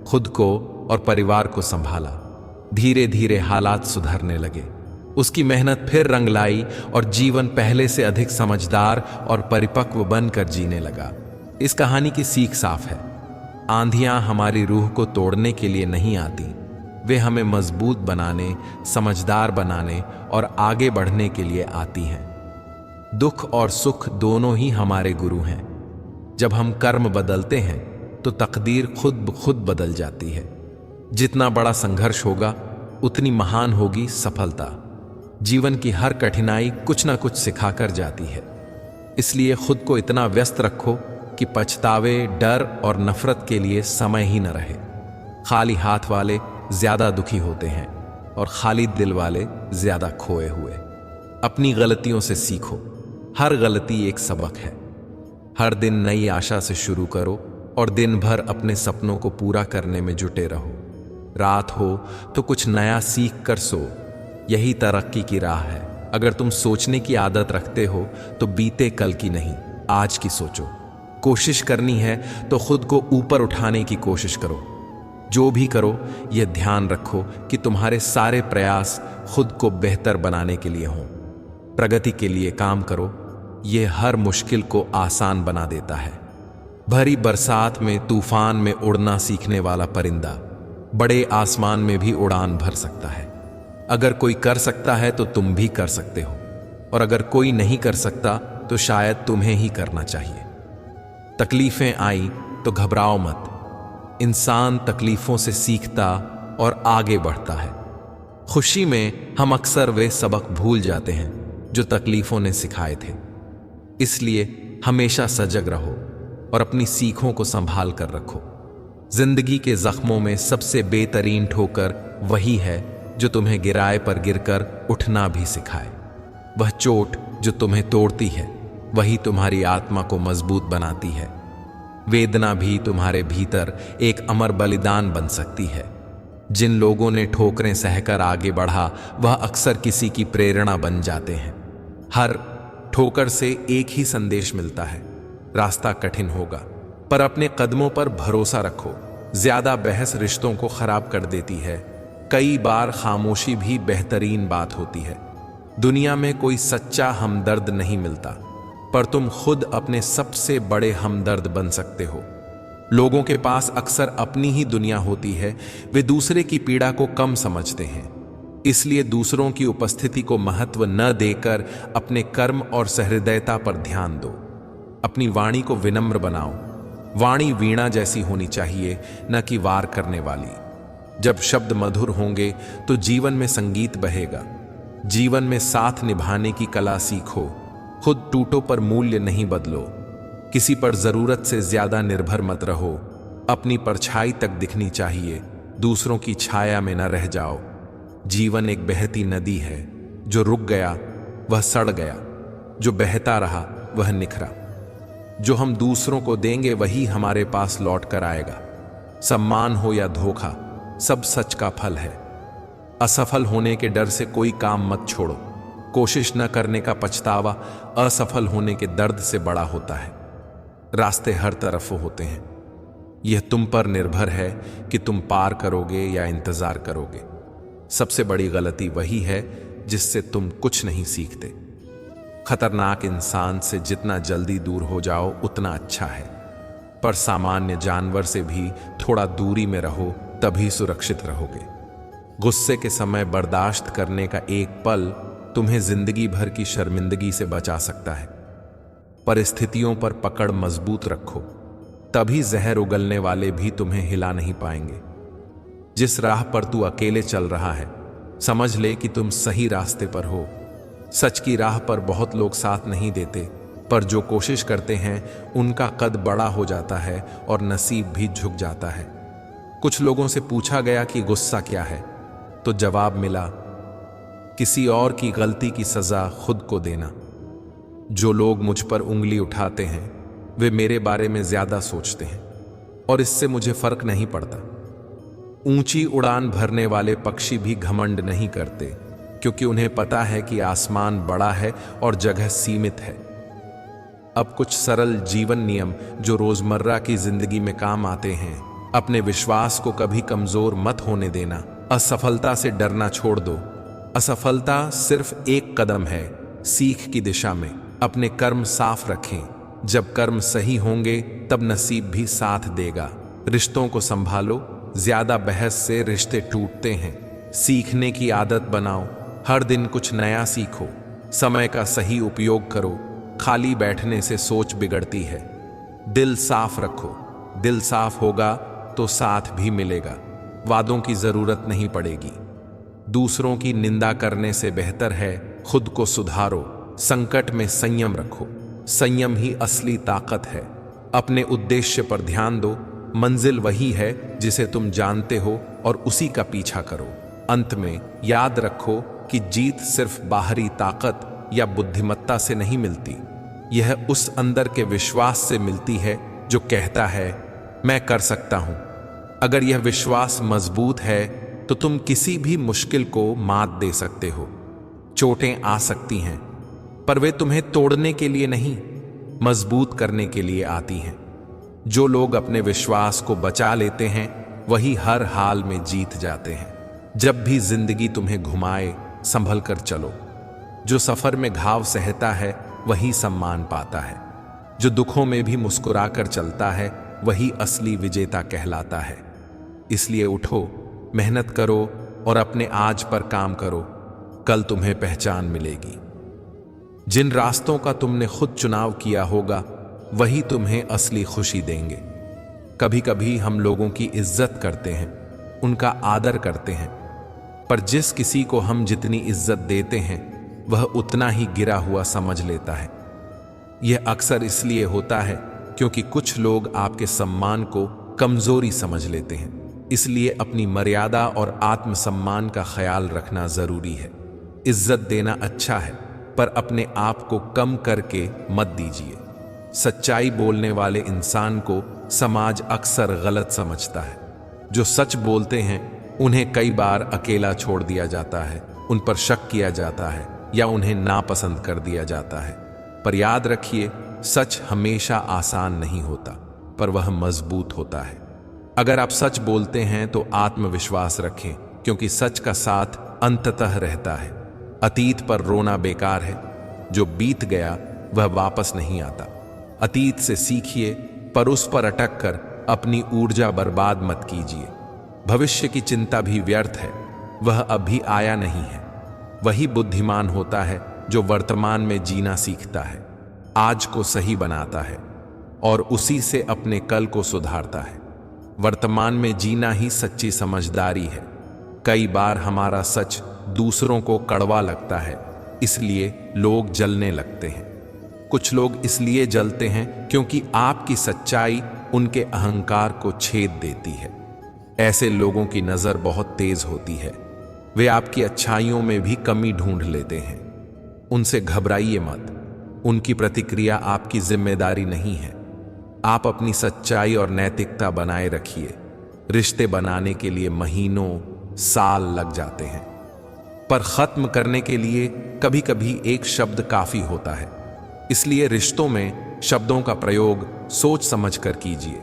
खुद को और परिवार को संभाला। धीरे धीरे हालात सुधरने लगे। उसकी मेहनत फिर रंग लाई और जीवन पहले से अधिक समझदार और परिपक्व बनकर जीने लगा। इस कहानी की सीख साफ है, आंधियां हमारी रूह को तोड़ने के लिए नहीं आती, वे हमें मजबूत बनाने, समझदार बनाने और आगे बढ़ने के लिए आती हैं। दुख और सुख दोनों ही हमारे गुरु हैं। जब हम कर्म बदलते हैं तो तकदीर खुद ब खुद बदल जाती है। जितना बड़ा संघर्ष होगा उतनी महान होगी सफलता। जीवन की हर कठिनाई कुछ ना कुछ सिखाकर जाती है। इसलिए खुद को इतना व्यस्त रखो कि पछतावे, डर और नफरत के लिए समय ही न रहे। खाली हाथ वाले ज्यादा दुखी होते हैं और खाली दिल वाले ज्यादा खोए हुए। अपनी गलतियों से सीखो, हर गलती एक सबक है। हर दिन नई आशा से शुरू करो और दिन भर अपने सपनों को पूरा करने में जुटे रहो। रात हो तो कुछ नया सीख कर सो, यही तरक्की की राह है। अगर तुम सोचने की आदत रखते हो तो बीते कल की नहीं, आज की सोचो। कोशिश करनी है तो खुद को ऊपर उठाने की कोशिश करो। जो भी करो, यह ध्यान रखो कि तुम्हारे सारे प्रयास खुद को बेहतर बनाने के लिए हों। प्रगति के लिए काम करो, यह हर मुश्किल को आसान बना देता है। भरी बरसात में, तूफान में उड़ना सीखने वाला परिंदा बड़े आसमान में भी उड़ान भर सकता है। अगर कोई कर सकता है तो तुम भी कर सकते हो, और अगर कोई नहीं कर सकता तो शायद तुम्हें ही करना चाहिए। तकलीफें आई तो घबराओ मत। इंसान तकलीफों से सीखता और आगे बढ़ता है। खुशी में हम अक्सर वे सबक भूल जाते हैं जो तकलीफों ने सिखाए थे। इसलिए हमेशा सजग रहो और अपनी सीखों को संभाल कर रखो। जिंदगी के जख्मों में सबसे बेहतरीन ठोकर वही है जो तुम्हें गिराए पर गिरकर उठना भी सिखाए। वह चोट जो तुम्हें तोड़ती है वही तुम्हारी आत्मा को मजबूत बनाती है। वेदना भी तुम्हारे भीतर एक अमर बलिदान बन सकती है। जिन लोगों ने ठोकरें सहकर आगे बढ़ा वह अक्सर किसी की प्रेरणा बन जाते हैं। हर ठोकर से एक ही संदेश मिलता है, रास्ता कठिन होगा पर अपने कदमों पर भरोसा रखो। ज्यादा बहस रिश्तों को खराब कर देती है। कई बार खामोशी भी बेहतरीन बात होती है। दुनिया में कोई सच्चा हमदर्द नहीं मिलता, पर तुम खुद अपने सबसे बड़े हमदर्द बन सकते हो। लोगों के पास अक्सर अपनी ही दुनिया होती है, वे दूसरे की पीड़ा को कम समझते हैं। इसलिए दूसरों की उपस्थिति को महत्व न देकर अपने कर्म और सहृदयता पर ध्यान दो। अपनी वाणी को विनम्र बनाओ। वाणी वीणा जैसी होनी चाहिए, न कि वार करने वाली। जब शब्द मधुर होंगे तो जीवन में संगीत बहेगा। जीवन में साथ निभाने की कला सीखो। खुद टूटों पर मूल्य नहीं बदलो। किसी पर जरूरत से ज्यादा निर्भर मत रहो। अपनी परछाई तक दिखनी चाहिए, दूसरों की छाया में न रह जाओ। जीवन एक बहती नदी है, जो रुक गया वह सड़ गया, जो बहता रहा वह निखरा। जो हम दूसरों को देंगे वही हमारे पास लौट कर आएगा। सम्मान हो या धोखा, सब सच का फल है। असफल होने के डर से कोई काम मत छोड़ो। कोशिश न करने का पछतावा असफल होने के दर्द से बड़ा होता है। रास्ते हर तरफ होते हैं, यह तुम पर निर्भर है कि तुम पार करोगे या इंतजार करोगे। सबसे बड़ी गलती वही है जिससे तुम कुछ नहीं सीखते। खतरनाक इंसान से जितना जल्दी दूर हो जाओ उतना अच्छा है, पर सामान्य जानवर से भी थोड़ा दूरी में रहो, तभी सुरक्षित रहोगे। गुस्से के समय बर्दाश्त करने का एक पल तुम्हें जिंदगी भर की शर्मिंदगी से बचा सकता है। परिस्थितियों पर पकड़ मजबूत रखो, तभी जहर उगलने वाले भी तुम्हें हिला नहीं पाएंगे। जिस राह पर तू अकेले चल रहा है, समझ ले कि तुम सही रास्ते पर हो। सच की राह पर बहुत लोग साथ नहीं देते, पर जो कोशिश करते हैं उनका कद बड़ा हो जाता है और नसीब भी झुक जाता है। कुछ लोगों से पूछा गया कि गुस्सा क्या है, तो जवाब मिला, किसी और की गलती की सजा खुद को देना। जो लोग मुझ पर उंगली उठाते हैं वे मेरे बारे में ज्यादा सोचते हैं, और इससे मुझे फर्क नहीं पड़ता। ऊंची उड़ान भरने वाले पक्षी भी घमंड नहीं करते, क्योंकि उन्हें पता है कि आसमान बड़ा है और जगह सीमित है। अब कुछ सरल जीवन नियम जो रोजमर्रा की जिंदगी में काम आते हैं। अपने विश्वास को कभी कमजोर मत होने देना। असफलता से डरना छोड़ दो। असफलता सिर्फ एक कदम है सीख की दिशा में। अपने कर्म साफ रखें। जब कर्म सही होंगे तब नसीब भी साथ देगा। रिश्तों को संभालो, ज्यादा बहस से रिश्ते टूटते हैं। सीखने की आदत बनाओ, हर दिन कुछ नया सीखो। समय का सही उपयोग करो, खाली बैठने से सोच बिगड़ती है। दिल साफ रखो, दिल साफ होगा तो साथ भी मिलेगा। वादों की जरूरत नहीं पड़ेगी। दूसरों की निंदा करने से बेहतर है खुद को सुधारो। संकट में संयम रखो, संयम ही असली ताकत है। अपने उद्देश्य पर ध्यान दो, मंजिल वही है जिसे तुम जानते हो और उसी का पीछा करो। अंत में याद रखो कि जीत सिर्फ बाहरी ताकत या बुद्धिमत्ता से नहीं मिलती, यह उस अंदर के विश्वास से मिलती है जो कहता है मैं कर सकता हूं। अगर यह विश्वास मजबूत है तो तुम किसी भी मुश्किल को मात दे सकते हो। चोटें आ सकती हैं, पर वे तुम्हें तोड़ने के लिए नहीं, मजबूत करने के लिए आती हैं। जो लोग अपने विश्वास को बचा लेते हैं वही हर हाल में जीत जाते हैं। जब भी जिंदगी तुम्हें घुमाए, संभल कर चलो। जो सफर में घाव सहता है वही सम्मान पाता है। जो दुखों में भी मुस्कुराकर चलता है वही असली विजेता कहलाता है। इसलिए उठो, मेहनत करो और अपने आज पर काम करो। कल तुम्हें पहचान मिलेगी। जिन रास्तों का तुमने खुद चुनाव किया होगा वही तुम्हें असली खुशी देंगे। कभी कभी हम लोगों की इज्जत करते हैं, उनका आदर करते हैं, पर जिस किसी को हम जितनी इज्जत देते हैं वह उतना ही गिरा हुआ समझ लेता है। यह अक्सर इसलिए होता है क्योंकि कुछ लोग आपके सम्मान को कमजोरी समझ लेते हैं। इसलिए अपनी मर्यादा और आत्मसम्मान का ख्याल रखना जरूरी है। इज्जत देना अच्छा है, पर अपने आप को कम करके मत दीजिए। सच्चाई बोलने वाले इंसान को समाज अक्सर गलत समझता है। जो सच बोलते हैं उन्हें कई बार अकेला छोड़ दिया जाता है, उन पर शक किया जाता है या उन्हें नापसंद कर दिया जाता है। पर याद रखिए, सच हमेशा आसान नहीं होता, पर वह मजबूत होता है। अगर आप सच बोलते हैं तो आत्मविश्वास रखें, क्योंकि सच का साथ अंततः रहता है। अतीत पर रोना बेकार है, जो बीत गया वह वापस नहीं आता। अतीत से सीखिए, पर उस पर अटक कर अपनी ऊर्जा बर्बाद मत कीजिए। भविष्य की चिंता भी व्यर्थ है, वह अभी आया नहीं है। वही बुद्धिमान होता है जो वर्तमान में जीना सीखता है, आज को सही बनाता है और उसी से अपने कल को सुधारता है। वर्तमान में जीना ही सच्ची समझदारी है। कई बार हमारा सच दूसरों को कड़वा लगता है, इसलिए लोग जलने लगते हैं। कुछ लोग इसलिए जलते हैं क्योंकि आपकी सच्चाई उनके अहंकार को छेद देती है। ऐसे लोगों की नजर बहुत तेज होती है, वे आपकी अच्छाइयों में भी कमी ढूंढ लेते हैं। उनसे घबराइए मत, उनकी प्रतिक्रिया आपकी जिम्मेदारी नहीं है। आप अपनी सच्चाई और नैतिकता बनाए रखिए। रिश्ते बनाने के लिए महीनों, साल लग जाते हैं, पर खत्म करने के लिए कभी कभी एक शब्द काफी होता है। इसलिए रिश्तों में शब्दों का प्रयोग सोच समझ कर कीजिए।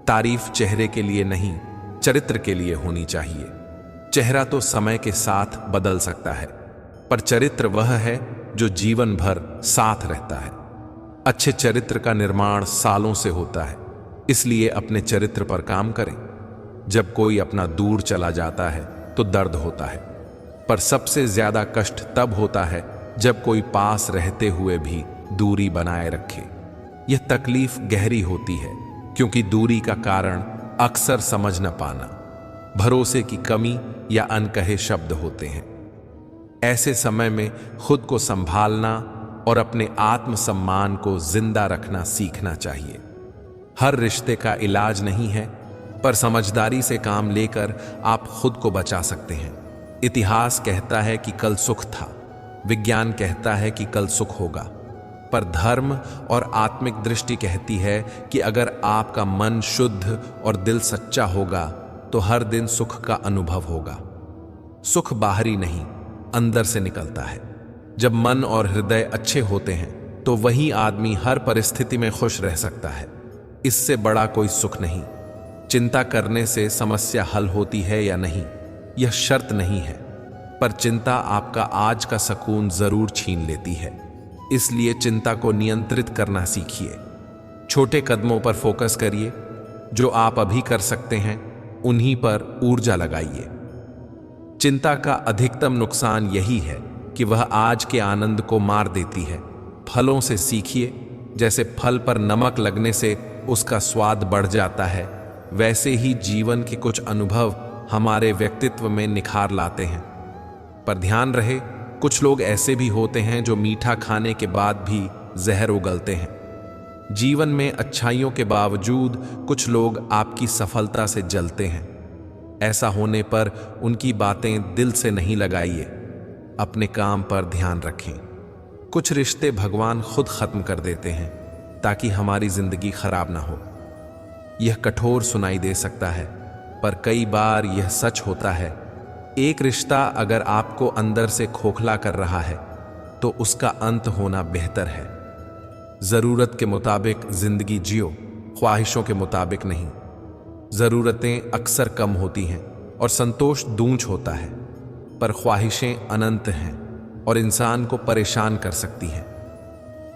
तारीफ चेहरे के लिए नहीं, चरित्र के लिए होनी चाहिए। चेहरा तो समय के साथ बदल सकता है, पर चरित्र वह है जो जीवन भर साथ रहता है। अच्छे चरित्र का निर्माण सालों से होता है, इसलिए अपने चरित्र पर काम करें। जब कोई अपना दूर चला जाता है तो दर्द होता है, पर सबसे ज्यादा कष्ट तब होता है जब कोई पास रहते हुए भी दूरी बनाए रखे। यह तकलीफ गहरी होती है, क्योंकि दूरी का कारण अक्सर समझ न पाना, भरोसे की कमी या अनकहे शब्द होते हैं। ऐसे समय में खुद को संभालना और अपने आत्मसम्मान को जिंदा रखना सीखना चाहिए। हर रिश्ते का इलाज नहीं है, पर समझदारी से काम लेकर आप खुद को बचा सकते हैं। इतिहास कहता है कि कल सुख था, विज्ञान कहता है कि कल सुख होगा, पर धर्म और आत्मिक दृष्टि कहती है कि अगर आपका मन शुद्ध और दिल सच्चा होगा तो हर दिन सुख का अनुभव होगा। सुख बाहरी नहीं, अंदर से निकलता है। जब मन और हृदय अच्छे होते हैं तो वही आदमी हर परिस्थिति में खुश रह सकता है। इससे बड़ा कोई सुख नहीं। चिंता करने से समस्या हल होती है या नहीं, यह शर्त नहीं है, पर चिंता आपका आज का सुकून जरूर छीन लेती है। इसलिए चिंता को नियंत्रित करना सीखिए। छोटे कदमों पर फोकस करिए। जो आप अभी कर सकते हैं उन्हीं पर ऊर्जा लगाइए। चिंता का अधिकतम नुकसान यही है कि वह आज के आनंद को मार देती है। फलों से सीखिए। जैसे फल पर नमक लगने से उसका स्वाद बढ़ जाता है, वैसे ही जीवन के कुछ अनुभव हमारे व्यक्तित्व में निखार लाते हैं। पर ध्यान रहे, कुछ लोग ऐसे भी होते हैं जो मीठा खाने के बाद भी जहर उगलते हैं। जीवन में अच्छाइयों के बावजूद कुछ लोग आपकी सफलता से जलते हैं। ऐसा होने पर उनकी बातें दिल से नहीं लगाइए। अपने काम पर ध्यान रखें। कुछ रिश्ते भगवान खुद खत्म कर देते हैं ताकि हमारी जिंदगी खराब ना हो। यह कठोर सुनाई दे सकता है, पर कई बार यह सच होता है। एक रिश्ता अगर आपको अंदर से खोखला कर रहा है तो उसका अंत होना बेहतर है। जरूरत के मुताबिक जिंदगी जियो, ख्वाहिशों के मुताबिक नहीं। जरूरतें अक्सर कम होती हैं और संतोष दूंच होता है, पर ख्वाहिशें अनंत हैं और इंसान को परेशान कर सकती हैं।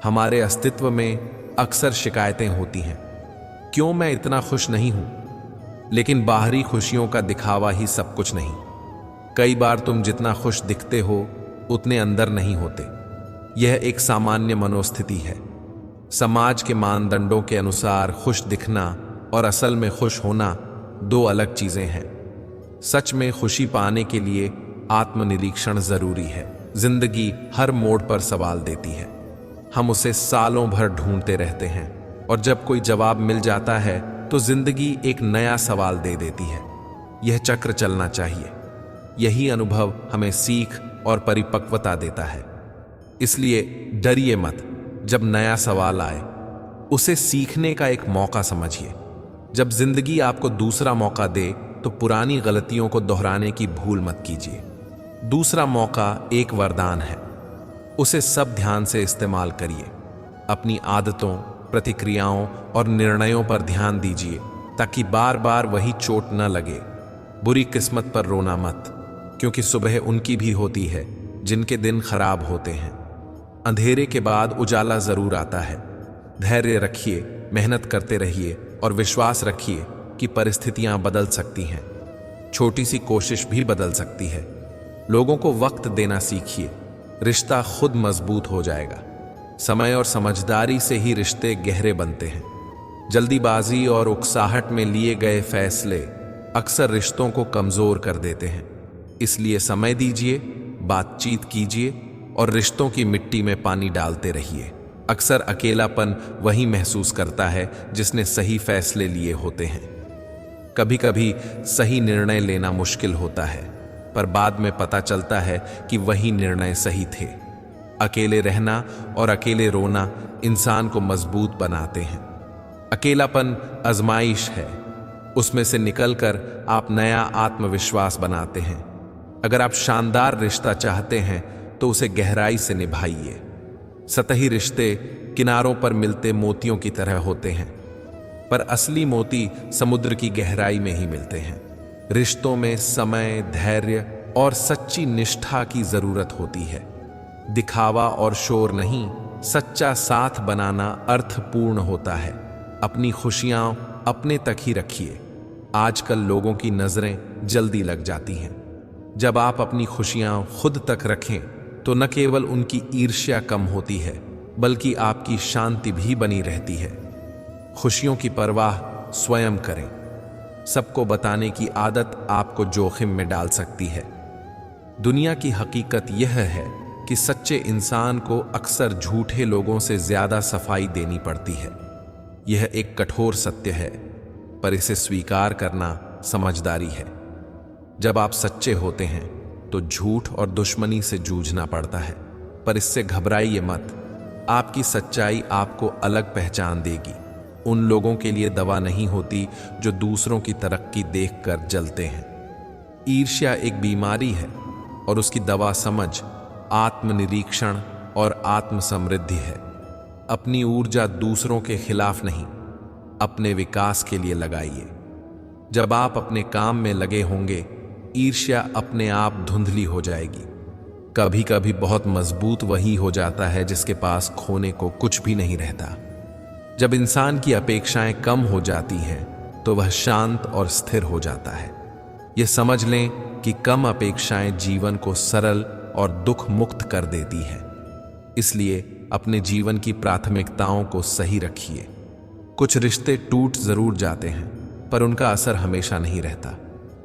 हमारे अस्तित्व में अक्सर शिकायतें होती हैं, क्यों मैं इतना खुश नहीं हूं? लेकिन बाहरी खुशियों का दिखावा ही सब कुछ नहीं। कई बार तुम जितना खुश दिखते हो उतने अंदर नहीं होते। यह एक सामान्य मनोस्थिति है। समाज के मानदंडों के अनुसार खुश दिखना और असल में खुश होना दो अलग चीजें हैं। सच में खुशी पाने के लिए आत्मनिरीक्षण जरूरी है। जिंदगी हर मोड़ पर सवाल देती है, हम उसे सालों भर ढूंढते रहते हैं और जब कोई जवाब मिल जाता है तो जिंदगी एक नया सवाल दे देती है। यह चक्र चलना चाहिए। यही अनुभव हमें सीख और परिपक्वता देता है। इसलिए डरिए मत। जब नया सवाल आए उसे सीखने का एक मौका समझिए। जब जिंदगी आपको दूसरा मौका दे तो पुरानी गलतियों को दोहराने की भूल मत कीजिए। दूसरा मौका एक वरदान है, उसे सब ध्यान से इस्तेमाल करिए। अपनी आदतों, प्रतिक्रियाओं और निर्णयों पर ध्यान दीजिए ताकि बार बार वही चोट न लगे। बुरी किस्मत पर रोना मत, क्योंकि सुबह उनकी भी होती है जिनके दिन खराब होते हैं। अंधेरे के बाद उजाला जरूर आता है। धैर्य रखिए, मेहनत करते रहिए और विश्वास रखिए कि परिस्थितियां बदल सकती हैं। छोटी सी कोशिश भी बदल सकती है। लोगों को वक्त देना सीखिए, रिश्ता खुद मजबूत हो जाएगा। समय और समझदारी से ही रिश्ते गहरे बनते हैं। जल्दीबाजी और उकसाहट में लिए गए फैसले अक्सर रिश्तों को कमजोर कर देते हैं। इसलिए समय दीजिए, बातचीत कीजिए और रिश्तों की मिट्टी में पानी डालते रहिए। अक्सर अकेलापन वही महसूस करता है जिसने सही फैसले लिए होते हैं। कभी कभी सही निर्णय लेना मुश्किल होता है, पर बाद में पता चलता है कि वही निर्णय सही थे। अकेले रहना और अकेले रोना इंसान को मजबूत बनाते हैं। अकेलापन आजमाइश है, उसमें से निकलकर आप नया आत्मविश्वास बनाते हैं। अगर आप शानदार रिश्ता चाहते हैं तो उसे गहराई से निभाइए। सतही रिश्ते किनारों पर मिलते मोतियों की तरह होते हैं, पर असली मोती समुद्र की गहराई में ही मिलते हैं। रिश्तों में समय, धैर्य और सच्ची निष्ठा की जरूरत होती है। दिखावा और शोर नहीं, सच्चा साथ बनाना अर्थपूर्ण होता है। अपनी खुशियां अपने तक ही रखिए। आजकल लोगों की नजरें जल्दी लग जाती हैं। जब आप अपनी खुशियां खुद तक रखें तो न केवल उनकी ईर्ष्या कम होती है, बल्कि आपकी शांति भी बनी रहती है। खुशियों की परवाह स्वयं करें। सबको बताने की आदत आपको जोखिम में डाल सकती है। दुनिया की हकीकत यह है कि सच्चे इंसान को अक्सर झूठे लोगों से ज्यादा सफाई देनी पड़ती है। यह एक कठोर सत्य है, पर इसे स्वीकार करना समझदारी है। जब आप सच्चे होते हैं तो झूठ और दुश्मनी से जूझना पड़ता है, पर इससे घबराइए मत। आपकी सच्चाई आपको अलग पहचान देगी। उन लोगों के लिए दवा नहीं होती जो दूसरों की तरक्की देखकर जलते हैं। ईर्ष्या एक बीमारी है और उसकी दवा समझ, आत्मनिरीक्षण और आत्मसमृद्धि है। अपनी ऊर्जा दूसरों के खिलाफ नहीं, अपने विकास के लिए लगाइए। जब आप अपने काम में लगे होंगे, ईर्ष्या अपने आप धुंधली हो जाएगी। कभी कभी बहुत मजबूत वही हो जाता है जिसके पास खोने को कुछ भी नहीं रहता। जब इंसान की अपेक्षाएं कम हो जाती हैं तो वह शांत और स्थिर हो जाता है। यह समझ लें कि कम अपेक्षाएं जीवन को सरल और दुख मुक्त कर देती है। इसलिए अपने जीवन की प्राथमिकताओं को सही रखिए। कुछ रिश्ते टूट जरूर जाते हैं, पर उनका असर हमेशा नहीं रहता।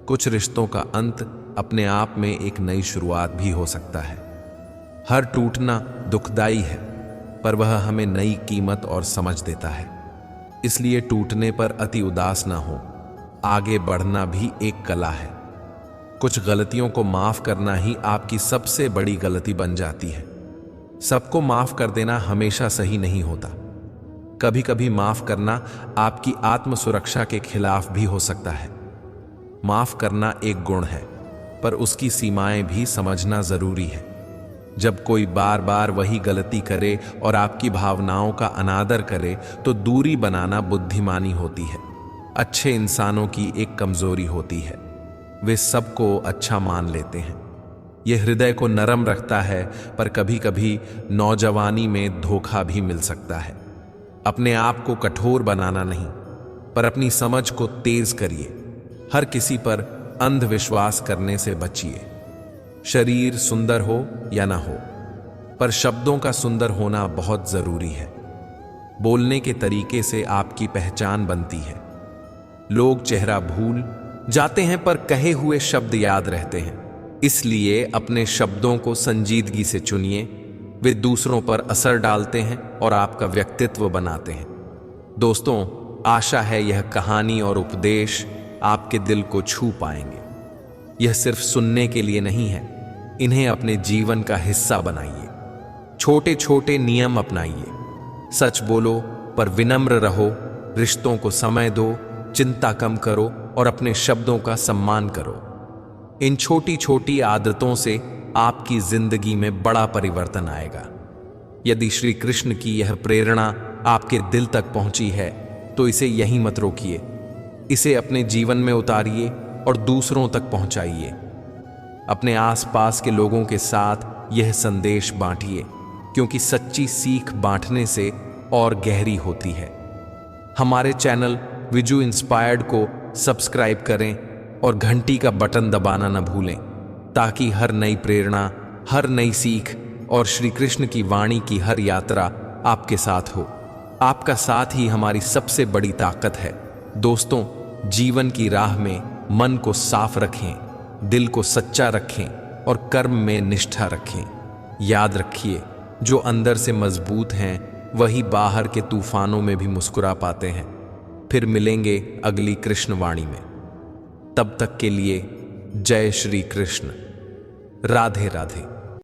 कुछ रिश्तों का अंत अपने आप में एक नई शुरुआत भी हो सकता है। हर टूटना दुखदाई है, पर वह हमें नई कीमत और समझ देता है। इसलिए टूटने पर अति उदास ना हो। आगे बढ़ना भी एक कला है। कुछ गलतियों को माफ करना ही आपकी सबसे बड़ी गलती बन जाती है। सबको माफ कर देना हमेशा सही नहीं होता। कभी कभी माफ करना आपकी आत्म सुरक्षा के खिलाफ भी हो सकता है। माफ करना एक गुण है, पर उसकी सीमाएं भी समझना जरूरी है। जब कोई बार बार वही गलती करे और आपकी भावनाओं का अनादर करे तो दूरी बनाना बुद्धिमानी होती है। अच्छे इंसानों की एक कमजोरी होती है, वे सबको अच्छा मान लेते हैं। यह हृदय को नरम रखता है, पर कभी कभी नौजवानी में धोखा भी मिल सकता है। अपने आप को कठोर बनाना नहीं, पर अपनी समझ को तेज करिए। हर किसी पर अंधविश्वास करने से बचिए। शरीर सुंदर हो या ना हो, पर शब्दों का सुंदर होना बहुत जरूरी है। बोलने के तरीके से आपकी पहचान बनती है। लोग चेहरा भूल जाते हैं, पर कहे हुए शब्द याद रहते हैं। इसलिए अपने शब्दों को संजीदगी से चुनिए। वे दूसरों पर असर डालते हैं और आपका व्यक्तित्व बनाते हैं। दोस्तों, आशा है यह कहानी और उपदेश आपके दिल को छू पाएंगे। यह सिर्फ सुनने के लिए नहीं है, इन्हें अपने जीवन का हिस्सा बनाइए। छोटे छोटे नियम अपनाइए। सच बोलो पर विनम्र रहो, रिश्तों को समय दो, चिंता कम करो और अपने शब्दों का सम्मान करो। इन छोटी छोटी आदतों से आपकी जिंदगी में बड़ा परिवर्तन आएगा। यदि श्री कृष्ण की यह प्रेरणा आपके दिल तक पहुंची है तो इसे यहीं मत रोकिए। इसे अपने जीवन में उतारिए और दूसरों तक पहुंचाइए। अपने आसपास के लोगों के साथ यह संदेश बांटिए, क्योंकि सच्ची सीख बांटने से और गहरी होती है। हमारे चैनल विजू इंस्पायर्ड को सब्सक्राइब करें और घंटी का बटन दबाना न भूलें, ताकि हर नई प्रेरणा, हर नई सीख और श्री कृष्ण की वाणी की हर यात्रा आपके साथ हो। आपका साथ ही हमारी सबसे बड़ी ताकत है। दोस्तों, जीवन की राह में मन को साफ रखें, दिल को सच्चा रखें और कर्म में निष्ठा रखें। याद रखिए, जो अंदर से मजबूत हैं वही बाहर के तूफानों में भी मुस्कुरा पाते हैं। फिर मिलेंगे अगली कृष्ण वाणी में। तब तक के लिए जय श्री कृष्ण। राधे राधे।